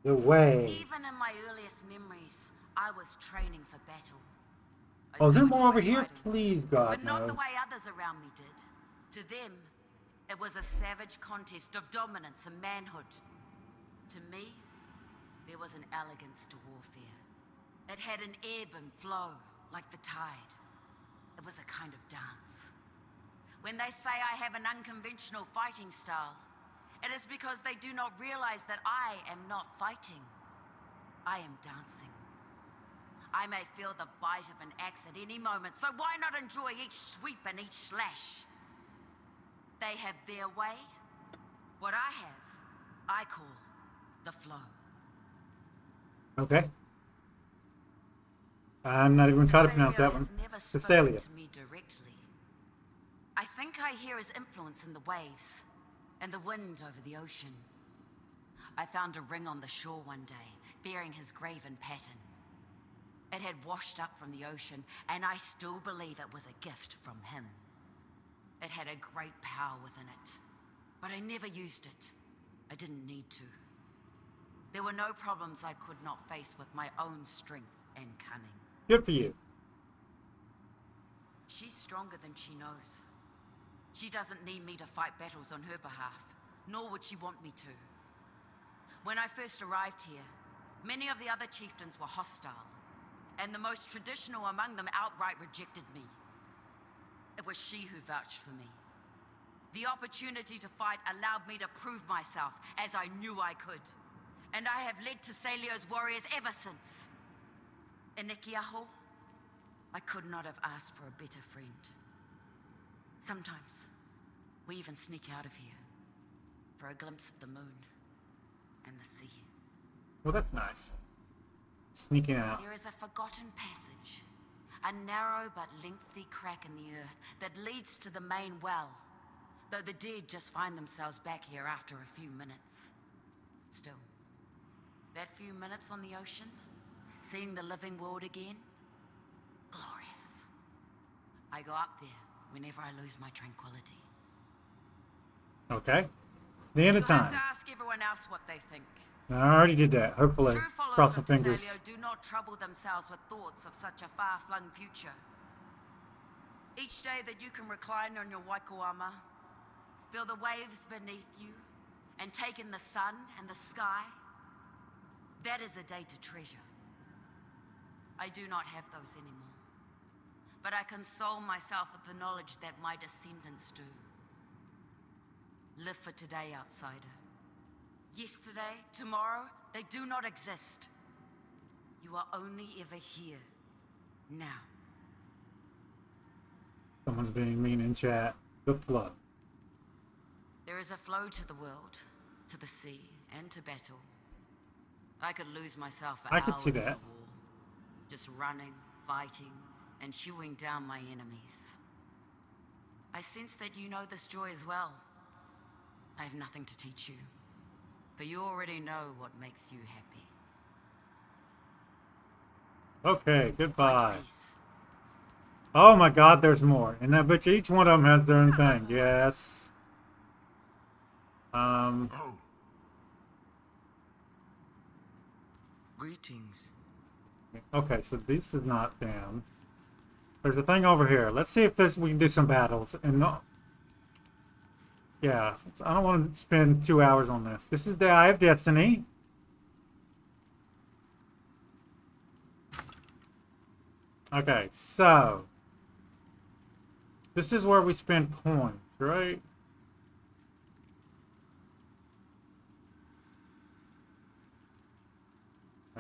The way. Even in my earliest memories, I was training for battle. I Oh, is there didn't more over enjoy here? fighting, Please, God, but not no. the way others around me did. To them, it was a savage contest of dominance and manhood. To me, there was an elegance to warfare. It had an ebb and flow, like the tide. It was a kind of dance. When they say I have an unconventional fighting style, it is because they do not realize that I am not fighting. I am dancing. I may feel the bite of an axe at any moment, so why not enjoy each sweep and each slash? They have their way. What I have, I call the flow. Okay. I'm not even going to try to pronounce that one. Has never Thessalia. spoken to me directly. I think I hear his influence in the waves and the wind over the ocean. I found a ring on the shore one day, bearing his graven pattern. It had washed up from the ocean, and I still believe it was a gift from him. It had a great power within it, but I never used it. I didn't need to. There were no problems I could not face with my own strength and cunning. Good for you. She's stronger than she knows. She doesn't need me to fight battles on her behalf, nor would she want me to. When I first arrived here, many of the other chieftains were hostile, and the most traditional among them outright rejected me. It was she who vouched for me. The opportunity to fight allowed me to prove myself, as I knew I could. And I have led Thessalio's warriors ever since. In Ikiaho, I could not have asked for a better friend. Sometimes, we even sneak out of here for a glimpse at the moon and the sea. Well, that's nice. Sneaking out. There is a forgotten passage, a narrow but lengthy crack in the earth that leads to the main well, though the dead just find themselves back here after a few minutes. Still, that few minutes on the ocean, seeing the living world again, glorious. I go up there whenever I lose my tranquility. Okay. The end of You'll have time. to ask everyone else what they think. I already did that. Hopefully. True followers Cross of some fingers. Thessalio do not trouble themselves with thoughts of such a far-flung future. Each day that you can recline on your waikoama, feel the waves beneath you, and take in the sun and the sky, that is a day to treasure. I do not have those anymore, but I console myself with the knowledge that my descendants do. Live for today, outsider. Yesterday, tomorrow, they do not exist. You are only ever here, now. Someone's being mean in chat. The flow. There is a flow to the world, to the sea, and to battle. I could lose myself for I could hours see in a that. war, just running, fighting, and hewing down my enemies. I sense that you know this joy as well. I have nothing to teach you, but you already know what makes you happy. Okay, goodbye. Find peace. Oh my god, there's more. And I bet you each one of them has their own thing. Yes. Oh, Greetings. Okay, so this is not them. There's a thing over here. Let's see if we can do some battles. And no, yeah, I don't want to spend 2 hours on this. This is the Eye of Destiny. Okay, so this is where we spend coins, right?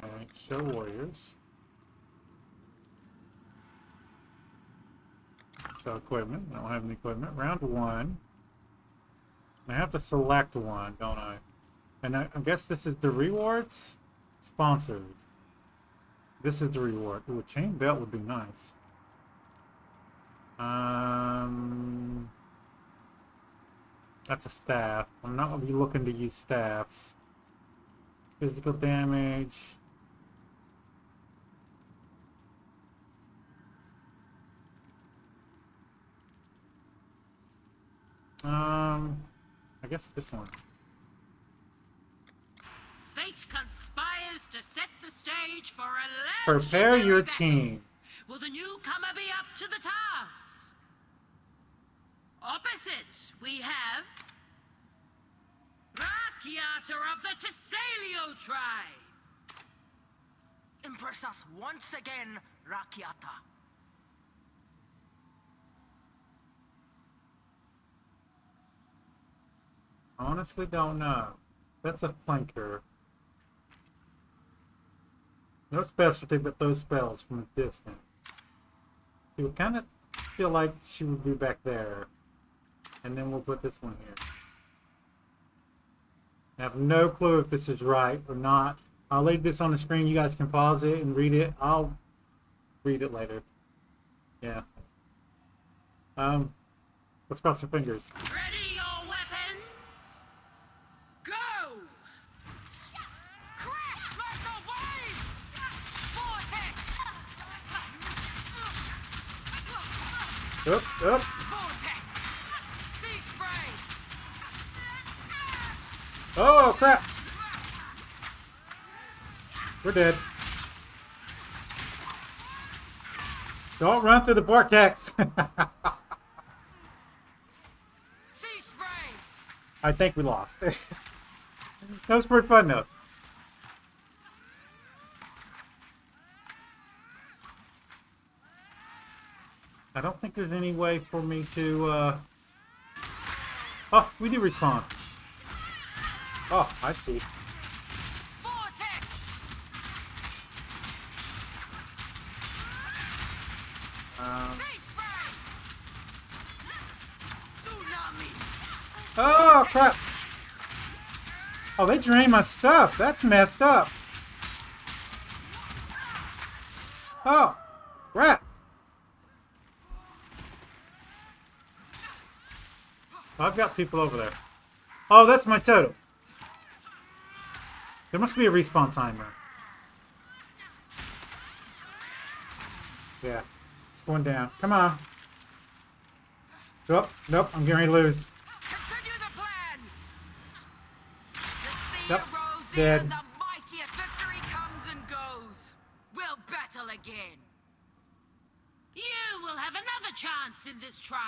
Alright, show warriors. So equipment. I don't have any equipment. Round one. I have to select one, don't I? And I guess this is the rewards? Sponsors. This is the reward. Ooh, a chain belt would be nice. That's a staff. I'm not going to be looking to use staffs. Physical damage. guess this one. Fate conspires to set the stage for a Prepare legendary your battle. team. Will the newcomer be up to the task? Opposite, we have Rakiata of the Tessalio tribe. Impress us once again, Rakiata. Honestly, don't know. That's a flanker. No specialty, but those spells from a distance. See, we kind of feel like she would be back there. And then we'll put this one here. I have no clue if this is right or not. I'll leave this on the screen. You guys can pause it and read it. I'll read it later. Yeah. Let's cross our fingers. Ready your weapons? Go! Crash like the waves! Vortex! Up, up. Vortex! Sea spray! Oh, crap. We're dead. Don't run through the vortex. Sea spray! I think we lost. That was pretty fun, though. I don't think there's any way for me to, Oh, we do respawn. Oh, I see. Vortex! Sea spray! Tsunami! Oh, crap. Oh, they drained my stuff. That's messed up. Oh, crap. I've got people over there. Oh, that's my totem. There must be a respawn timer. Yeah, it's going down. Come on. Nope, nope, I'm getting ready to lose. Continue the plan! The sea Yep, erodes dead. in, the mightier victory comes and goes. We'll battle again. You will have another chance in this trial.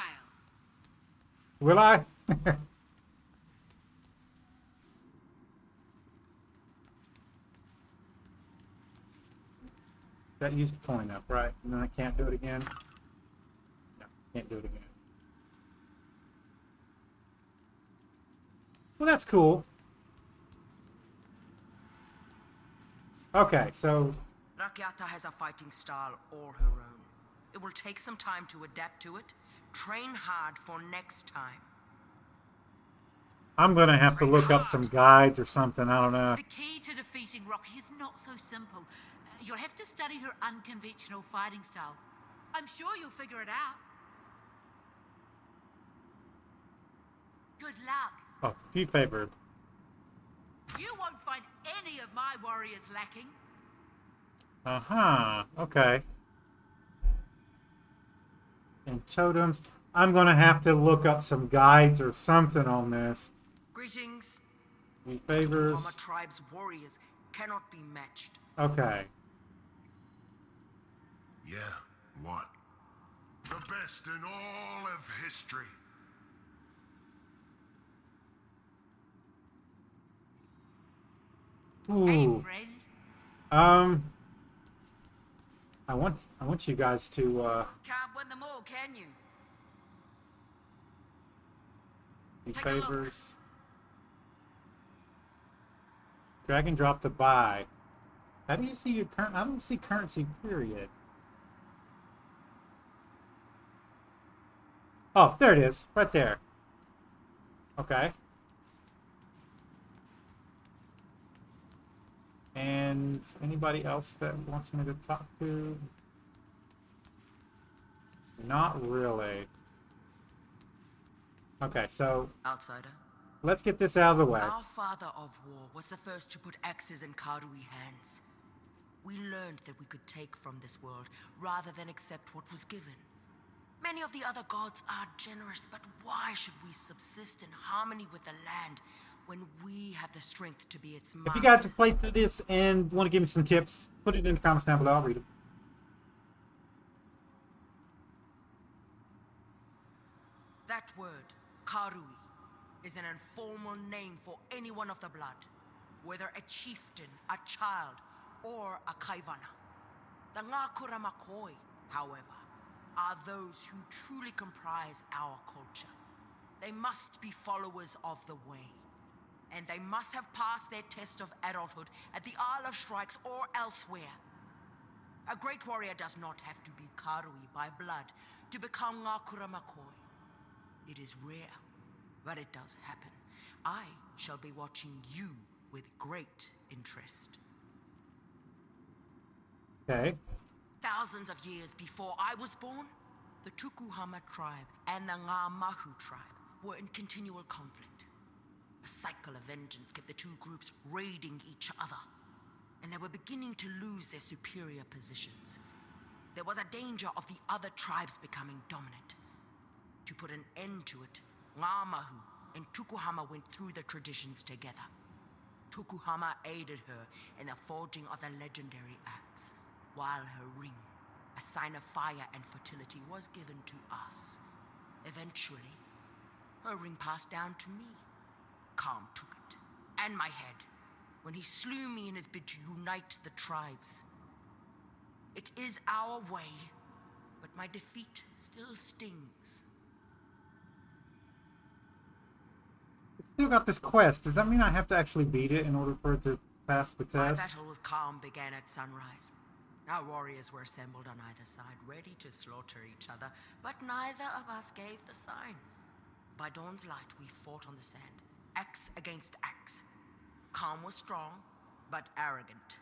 Will I? That used to coin up, right? And then I can't do it again? No, can't do it again. Well, that's cool. Okay, so Rakiata has a fighting style all her own. It will take some time to adapt to it. Train hard for next time. I'm gonna have to look up some guides or something. I don't know. The key to defeating Rocky is not so simple. You'll have to study her unconventional fighting style. I'm sure you'll figure it out. Good luck. Oh, few favored. You won't find any of my warriors lacking. Uh-huh. Okay. And totems. I'm gonna have to look up some guides or something on this. Greetings. Few favors. Mama Tribe's warriors cannot be matched. Okay. Yeah, what? The best in all of history. Hey, Ooh. friend. I want you guys to Can't win them all, can you? be Take a look. favors. Drag and drop to buy. How do you see your current? I don't see currency period. Oh, there it is, right there. Okay. And anybody else that wants me to talk to? Not really. Okay, so Outsider. let's get this out of the way. Our father of war was the first to put axes in Karui hands. We learned that we could take from this world rather than accept what was given. Many of the other gods are generous, but why should we subsist in harmony with the land when we have the strength to be its master? If you guys have played through this and want to give me some tips, put it in the comments down below. I'll read them. That word, Karui, is an informal name for anyone of the blood, whether a chieftain, a child, or a kaivana. The Ngakura Makoi, however, are those who truly comprise our culture. They must be followers of the way, and they must have passed their test of adulthood at the Isle of Strikes or elsewhere. A great warrior does not have to be Karui by blood to become Ngakura Makoi. It is rare, but it does happen. I shall be watching you with great interest. Okay. Thousands of years before I was born, the Tukuhama tribe and the Ngamahu tribe were in continual conflict. A cycle of vengeance kept the two groups raiding each other, and they were beginning to lose their superior positions. There was a danger of the other tribes becoming dominant. To put an end to it, Ngamahu and Tukuhama went through the traditions together. Tukuhama aided her in the forging of the legendary axe, while her ring, a sign of fire and fertility, was given to us. Eventually, her ring passed down to me. Khan took it, and my head, when he slew me in his bid to unite the tribes. It is our way, but my defeat still stings. It's still got this quest. Does that mean I have to actually beat it in order for it to pass the My test? battle with Khan began at sunrise. Our warriors were assembled on either side, ready to slaughter each other, but neither of us gave the sign. By dawn's light, we fought on the sand, axe against axe. Khan was strong, but arrogant,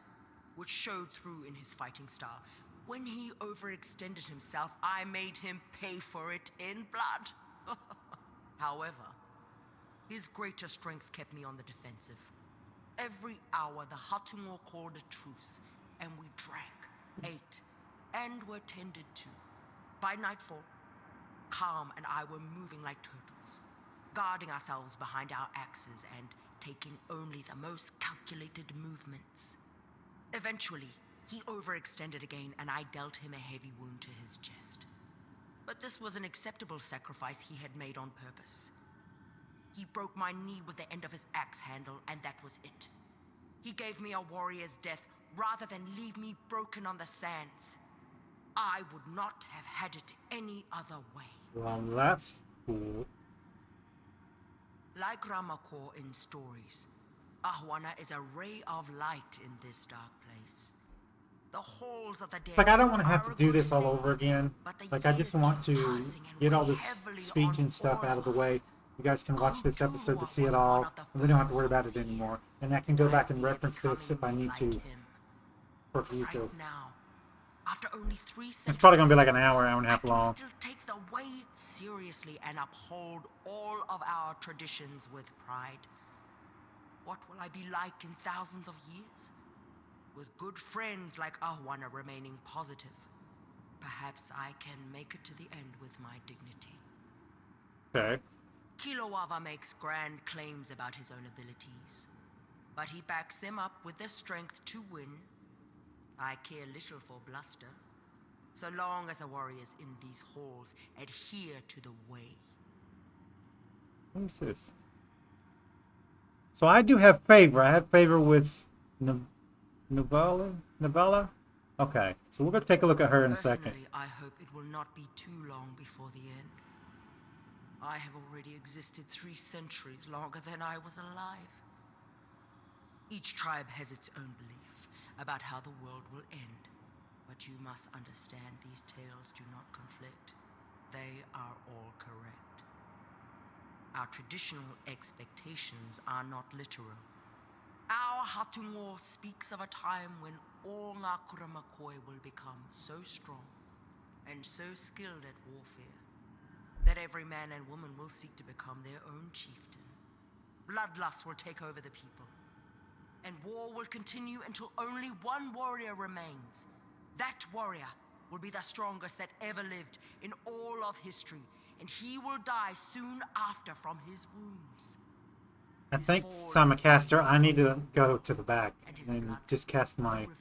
which showed through in his fighting style. When he overextended himself, I made him pay for it in blood. However, his greater strength kept me on the defensive. Every hour, the Hatungo called a truce, and we drank, ate, and were tended to. By nightfall, Calm and I were moving like turtles, guarding ourselves behind our axes and taking only the most calculated movements. Eventually, he overextended again, and I dealt him a heavy wound to his chest. But this was an acceptable sacrifice he had made on purpose. He broke my knee with the end of his axe handle, and that was it. He gave me a warrior's death rather than leave me broken on the sands. I would not have had it any other way. Well, that's cool. Like Ramako in stories, Ahwana is a ray of light in this dark place. The halls of the dead. It's like I don't want to have are to a do good this all thing, over again. but the Like I just years want keep to passing and get all weigh this heavily speech on and stuff all out of the us. way. You guys can watch this episode to see it was all, one of the and we don't have to first worry about it souls here. anymore. And I can go back and I fear reference this if I becoming need like to him. for future. Right now, after only 3 centuries, It's probably gonna be like an hour and a half I can long. still take the way seriously and uphold all of our traditions with pride. What will I be like in thousands of years? With good friends like Ahwana remaining positive, perhaps I can make it to the end with my dignity. Okay. Kilowava makes grand claims about his own abilities, but he backs them up with the strength to win. I care little for bluster, so long as the warriors in these halls adhere to the way. What is this? So I do have favor. I have favor with Novella? Okay. So we're going to take a look at her in a second. Personally, I hope it will not be too long before the end. I have already existed 3 centuries longer than I was alive. Each tribe has its own belief about how the world will end, but you must understand these tales do not conflict. They are all correct. Our traditional expectations are not literal. Our Hatungo speaks of a time when all Ngakura Makoi will become so strong and so skilled at warfare that every man and woman will seek to become their own chieftain. Bloodlust will take over the people, and war will continue until only one warrior remains. That warrior will be the strongest that ever lived in all of history, and he will die soon after from his wounds. I think since I'm a caster, I need to go to the back and just cast my Rivers.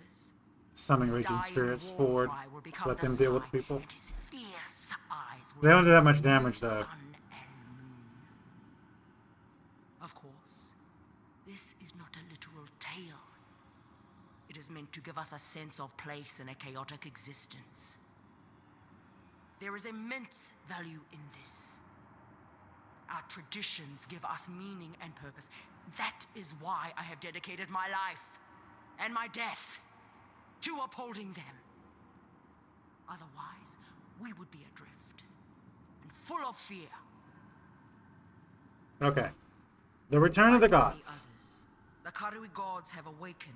Summoning His Raging dying Spirits war forward. cry will become Let the them deal with sky, the people. and his fierce eyes will They don't do that much become damage, though. sun and moon. Of course, this is not a literal tale. It is meant to give us a sense of place in a chaotic existence. There is immense value in this. Our traditions give us meaning and purpose. That is why I have dedicated my life and my death to upholding them. Otherwise, we would be adrift and full of fear. Okay. The Return of the Like many Gods. others, the Karui gods have awakened.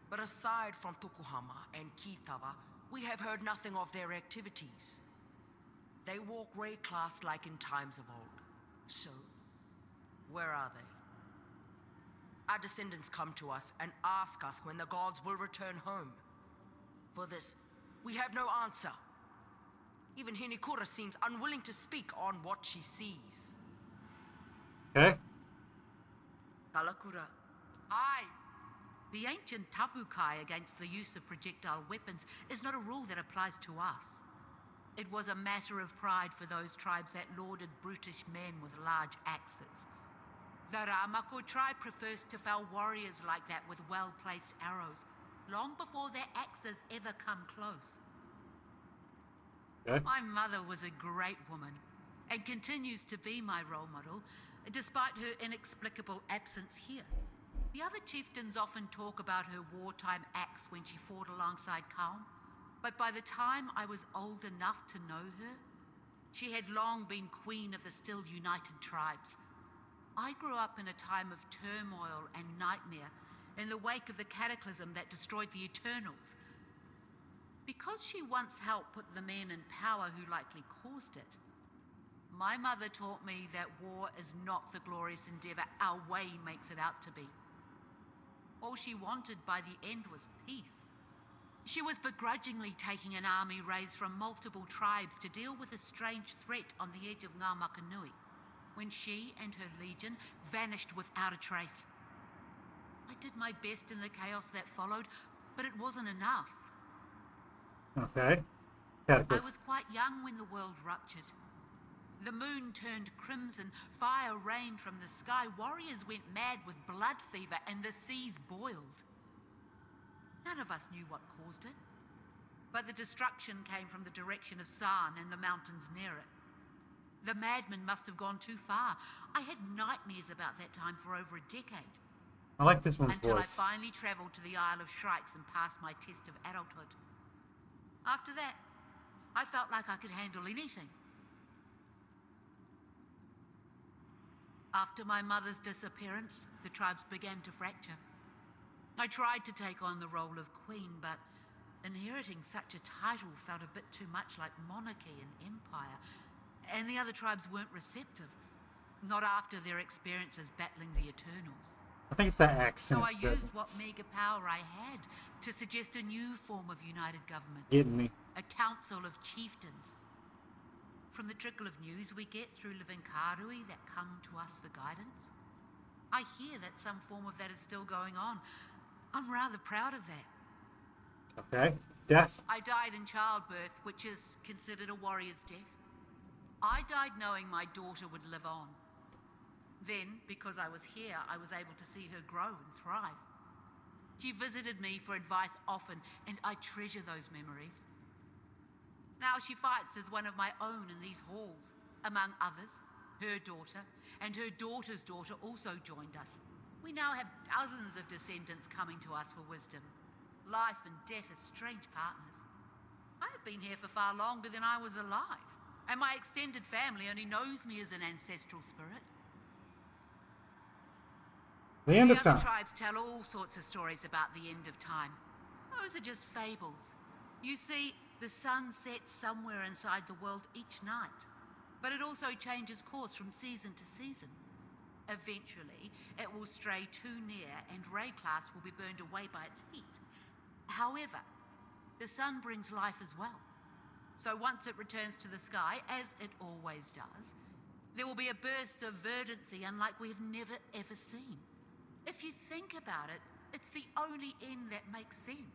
But aside from Tokuhama and Kitawa, we have heard nothing of their activities. They walk Ray-classed like in times of old. So, where are they? Our descendants come to us and ask us when the gods will return home. For this, we have no answer. Even Hinikura seems unwilling to speak on what she sees. Okay. Kalakura. Aye. The ancient tabukai against the use of projectile weapons is not a rule that applies to us. It was a matter of pride for those tribes that lauded brutish men with large axes. The Ramako tribe prefers to fell warriors like that with well-placed arrows, long before their axes ever come close. Okay. My mother was a great woman, and continues to be my role model, despite her inexplicable absence here. The other chieftains often talk about her wartime acts when she fought alongside Kaum, but by the time I was old enough to know her, she had long been queen of the still united tribes. I grew up in a time of turmoil and nightmare in the wake of the cataclysm that destroyed the Eternals. Because she once helped put the men in power who likely caused it, my mother taught me that war is not the glorious endeavor our way makes it out to be. All she wanted by the end was peace. She was begrudgingly taking an army raised from multiple tribes to deal with a strange threat on the edge of Ngā Makanui, when she and her legion vanished without a trace. I did my best in the chaos that followed, but it wasn't enough. Okay. I Cataclysm. was quite young when the world ruptured. The moon turned crimson, fire rained from the sky, warriors went mad with blood fever, and the seas boiled. None of us knew what caused it, but the destruction came from the direction of San and the mountains near it. The madman must have gone too far. I had nightmares about that time for over a decade, I like this one's until voice. I finally travelled to the Isle of Shrikes and passed my test of adulthood. After that, I felt like I could handle anything. After my mother's disappearance, the tribes began to fracture. I tried to take on the role of queen, but inheriting such a title felt a bit too much like monarchy and empire, and the other tribes weren't receptive, not after their experiences battling the Eternals. I think it's that accent. So I used what that's meager power I had to suggest a new form of united government, getting me. a council of chieftains. From the trickle of news we get through living Karui that come to us for guidance, I hear that some form of that is still going on. I'm rather proud of that. Okay. Death. I died in childbirth, which is considered a warrior's death. I died knowing my daughter would live on. Then, because I was here, I was able to see her grow and thrive. She visited me for advice often, and I treasure those memories. Now she fights as one of my own in these halls. Among others, her daughter and her daughter's daughter also joined us. We now have dozens of descendants coming to us for wisdom. Life and death are strange partners. I have been here for far longer than I was alive, and my extended family only knows me as an ancestral spirit. The end The of other time. tribes tell all sorts of stories about the end of time. Those are just fables. You see, the sun sets somewhere inside the world each night, but it also changes course from season to season. Eventually, it will stray too near and Ray class will be burned away by its heat. However, the sun brings life as well. So once it returns to the sky, as it always does, there will be a burst of verdancy unlike we've never ever seen. If you think about it, it's the only end that makes sense.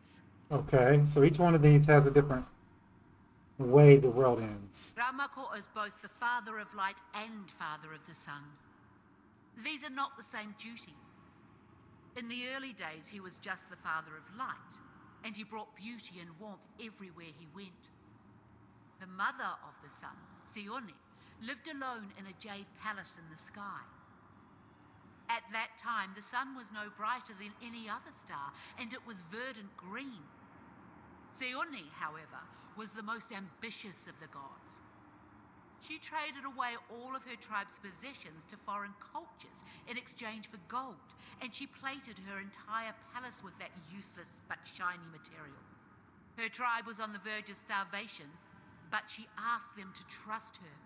Okay, so each one of these has a different way the world ends. Ramako is both the father of light and father of the sun. These are not the same duty. In the early days, he was just the father of light, and he brought beauty and warmth everywhere he went. The mother of the sun, Sione, lived alone in a jade palace in the sky. At that time, the sun was no brighter than any other star, and it was verdant green. Sione, however, was the most ambitious of the gods. She traded away all of her tribe's possessions to foreign cultures in exchange for gold, and she plated her entire palace with that useless but shiny material. Her tribe was on the verge of starvation, but she asked them to trust her.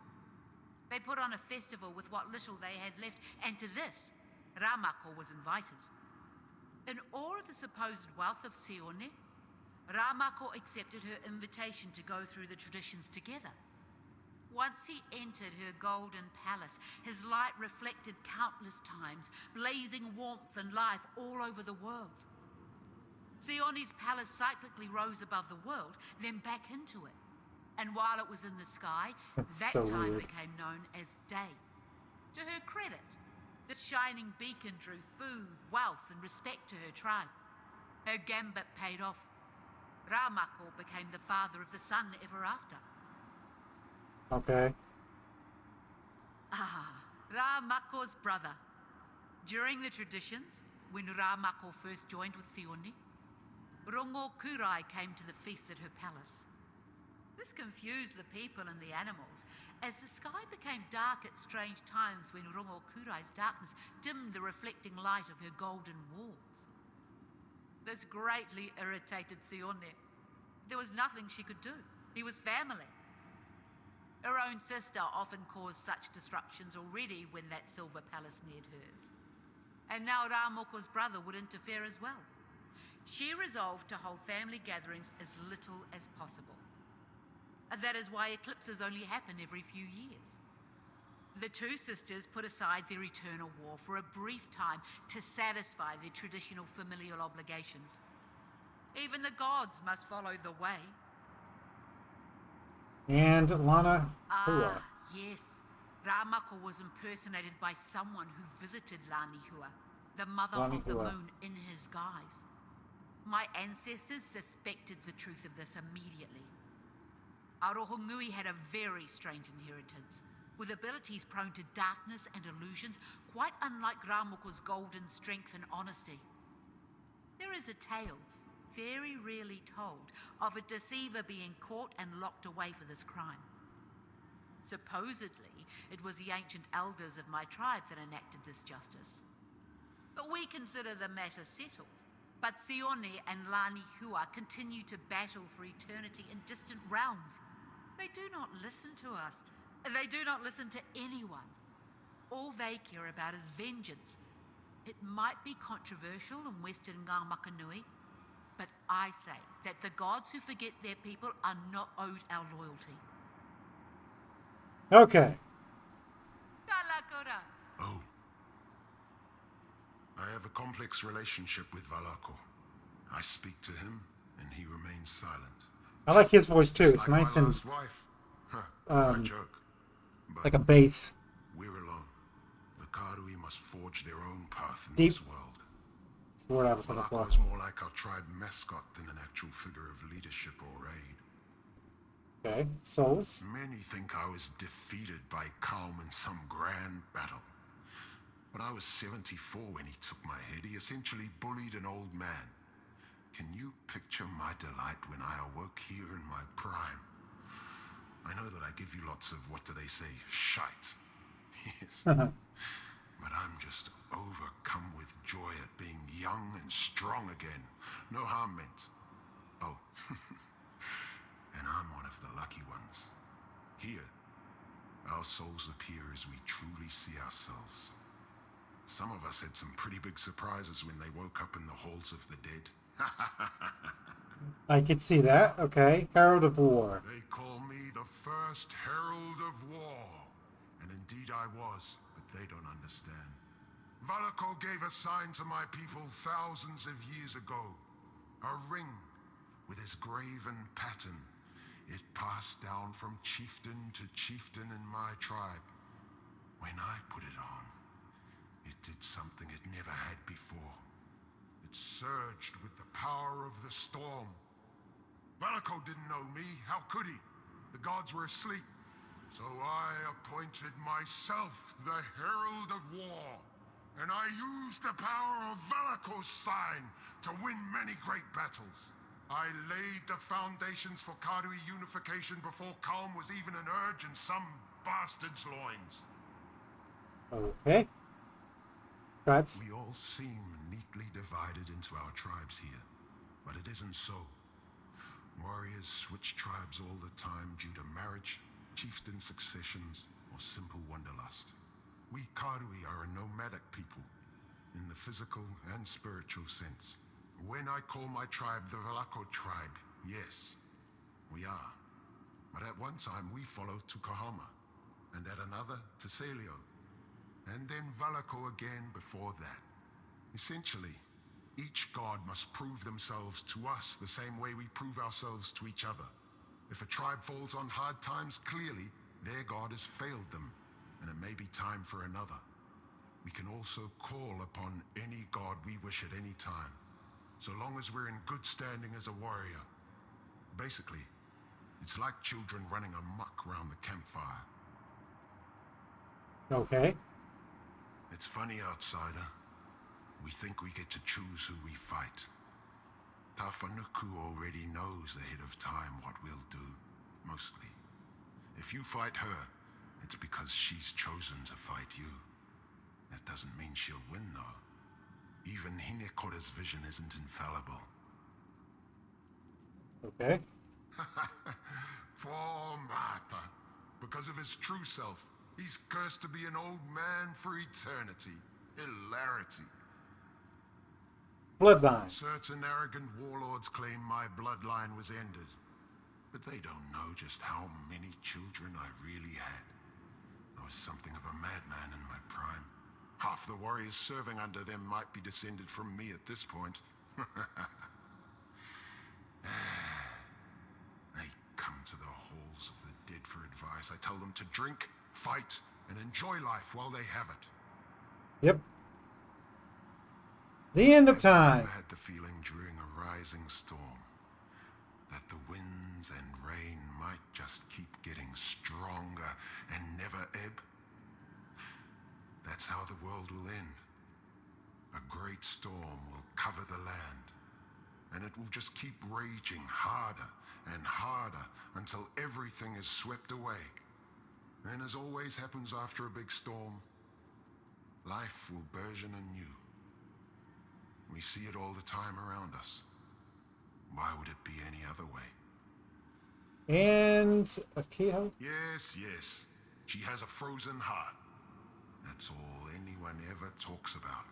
They put on a festival with what little they had left, and to this, Ramako was invited. In awe of the supposed wealth of Sione, Ramako accepted her invitation to go through the traditions together. Once he entered her golden palace, his light reflected countless times, blazing warmth and life all over the world. Sione's palace cyclically rose above the world, then back into it. And while it was in the sky, that so time weird. became known as day. To her credit, this shining beacon drew food, wealth, and respect to her tribe. Her gambit paid off. Ramako became the father of the sun ever after. Okay. Ramako's brother. During the traditions, when Ramako first joined with Sione, Rongo Kurai came to the feast at her palace. This confused the people and the animals, as the sky became dark at strange times when Rongo Kurai's darkness dimmed the reflecting light of her golden walls. This greatly irritated Sione. There was nothing she could do. He was family. Her own sister often caused such disruptions already when that silver palace neared hers. And now Ramoko's brother would interfere as well. She resolved to hold family gatherings as little as possible. And that is why eclipses only happen every few years. The two sisters put aside their eternal war for a brief time to satisfy their traditional familial obligations. Even the gods must follow the way. And Lana Hua. Yes. Ramako was impersonated by someone who visited Lanihua, the mother of the Lanihua. moon, in his guise. My ancestors suspected the truth of this immediately. Arohongui had a very strange inheritance, with abilities prone to darkness and illusions, quite unlike Ramoko's golden strength and honesty. There is a tale, very rarely told, of a deceiver being caught and locked away for this crime. Supposedly, it was the ancient elders of my tribe that enacted this justice. But we consider the matter settled. But Sione and Lanihua continue to battle for eternity in distant realms. They do not listen to us. They do not listen to anyone. All they care about is vengeance. It might be controversial in Western Ngāmakanui, but I say that the gods who forget their people are not owed our loyalty. Okay. Kalakura. Oh. I have a complex relationship with Valako. I speak to him, and he remains silent. I like his voice too. It's Like nice my and last wife. I um, joke. But like a bass. we're alone. The Karui must forge their own path in Deep. this world. That's the word I was looking for. Valako is more like our tribe mascot than an actual figure of leadership or aid. Okay. Souls. Many think I was defeated by Kalm in some grand battle. But I was 74 when he took my head. He essentially bullied an old man. Can you picture my delight when I awoke here in my prime? I know that I give you lots of, what do they say, shite. Yes. But I'm just overcome with joy at being young and strong again. No harm meant. Oh. And I'm one of the lucky ones. Here, our souls appear as we truly see ourselves. Some of us had some pretty big surprises when they woke up in the halls of the dead. I could see that. Okay. Herald of War. They call me the first herald of war. And indeed I was, but they don't understand. Valako gave a sign to my people thousands of years ago. A ring with his graven pattern. It passed down from chieftain to chieftain in my tribe. When I put it on, it did something it never had before. It surged with the power of the storm. Valako didn't know me. How could he? The gods were asleep. So I appointed myself the Herald of War. And I used the power of Valako's sign to win many great battles. I laid the foundations for Kadui unification before calm was even an urge in some bastard's loins. Okay. Tribes. We all seem neatly divided into our tribes here, but it isn't so. Warriors switch tribes all the time due to marriage, chieftain successions, or simple wanderlust. We Kadui are a nomadic people, in the physical and spiritual sense. When I call my tribe the Valako tribe, yes, we are. But at one time we followed Tukahama, and at another to Celio, and then Valako again before that. Essentially, each god must prove themselves to us the same way we prove ourselves to each other. If a tribe falls on hard times, clearly their god has failed them, and it may be time for another. We can also call upon any god we wish at any time, so long as we're in good standing as a warrior. Basically, it's like children running amok round the campfire. Okay. It's funny, outsider. We think we get to choose who we fight. Tafanuku already knows ahead of time what we'll do, mostly. If you fight her, it's because she's chosen to fight you. That doesn't mean she'll win, though. Even Hinekora's vision isn't infallible. Okay. Poor Mata. Because of his true self, he's cursed to be an old man for eternity. Hilarity. Bloodlines. Certain arrogant warlords claim my bloodline was ended. But they don't know just how many children I really had. I was something of a madman in my prime. Half the warriors serving under them might be descended from me at this point. They come to the halls of the dead for advice. I tell them to drink, fight, and enjoy life while they have it. Yep. The end of time. I had the feeling during a rising storm that the winds and rain might just keep getting stronger and never ebb. That's how the world will end. A great storm will cover the land, and it will just keep raging harder and harder until everything is swept away. Then, as always happens after a big storm, life will burgeon anew. We see it all the time around us. Why would it be any other way? And Akiho. Yes, yes. She has a frozen heart. That's all anyone ever talks about.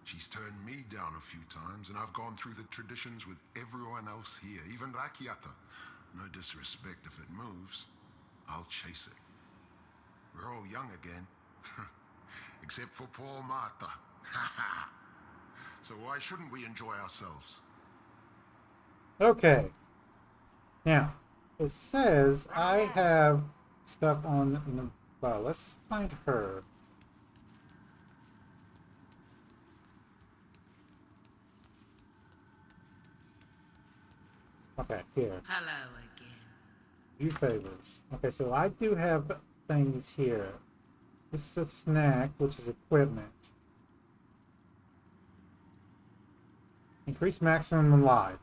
She's turned me down a few times, and I've gone through the traditions with everyone else here, even Rakiata. No disrespect if it moves. I'll chase it. We're all young again. Except for poor Martha. So why shouldn't we enjoy ourselves? Okay. Now, it says I have stuff on. Well, let's find her. Okay, here. Hello again. View favors. Okay, so I do have things here. This is a snack, which is equipment. Increase maximum life.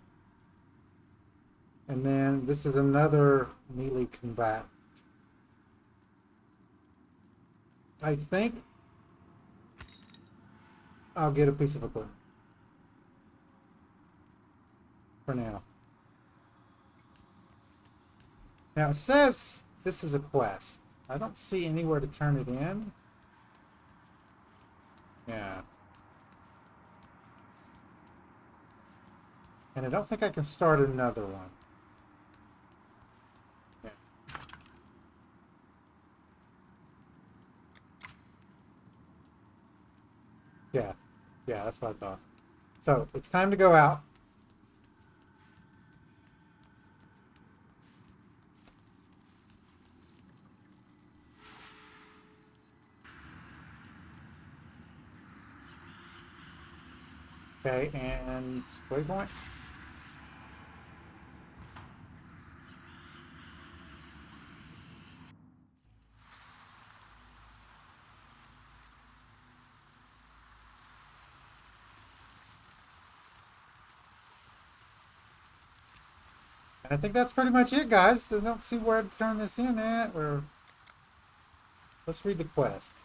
And then this is another melee combatant. I think I'll get a piece of equipment. For now. Now it says this is a quest. I don't see anywhere to turn it in. Yeah. And I don't think I can start another one. Yeah. Yeah, yeah, that's what I thought. So it's time to go out. Okay, and waypoint. And I think that's pretty much it, guys. I don't see where to turn this in at, or let's read the quest.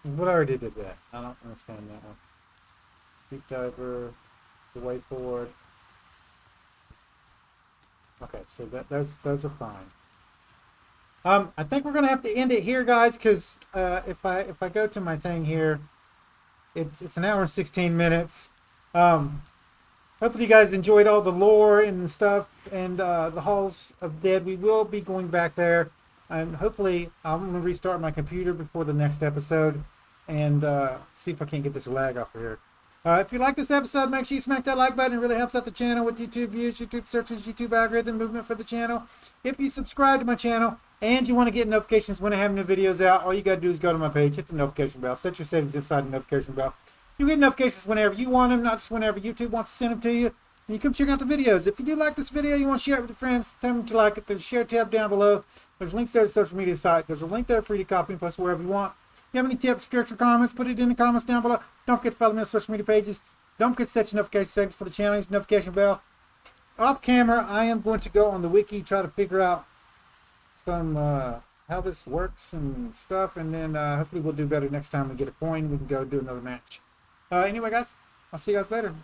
But I already did that. I don't understand that one. Deep diver, the way forward. Okay, so those are fine. I think we're gonna have to end it here, guys, because if I go to my thing here, it's an hour and 16 minutes. Hopefully you guys enjoyed all the lore and stuff and the Halls of Dead. We will be going back there, and hopefully I'm gonna restart my computer before the next episode and see if I can't get this lag off of here. If you like this episode, make sure you smack that like button. It really helps out the channel with YouTube views, YouTube searches, YouTube algorithm movement for the channel. If you subscribe to my channel and you want to get notifications when I have new videos out, all you got to do is go to my page, hit the notification bell, set your settings inside the notification bell. You get notifications whenever you want them, not just whenever YouTube wants to send them to you. And you come check out the videos. If you do like this video, you want to share it with your friends, tell them that you like it. There's a share tab down below. There's links there to the social media site. There's a link there for you to copy and post wherever you want. If you have any tips, tricks, or comments, put it in the comments down below. Don't forget to follow me on social media pages. Don't forget to set your notification settings for the channel. Use the notification bell. Off camera, I am going to go on the wiki, try to figure out some how this works and stuff, and then hopefully we'll do better next time we get a coin. We can go do another match. Anyway, guys, I'll see you guys later.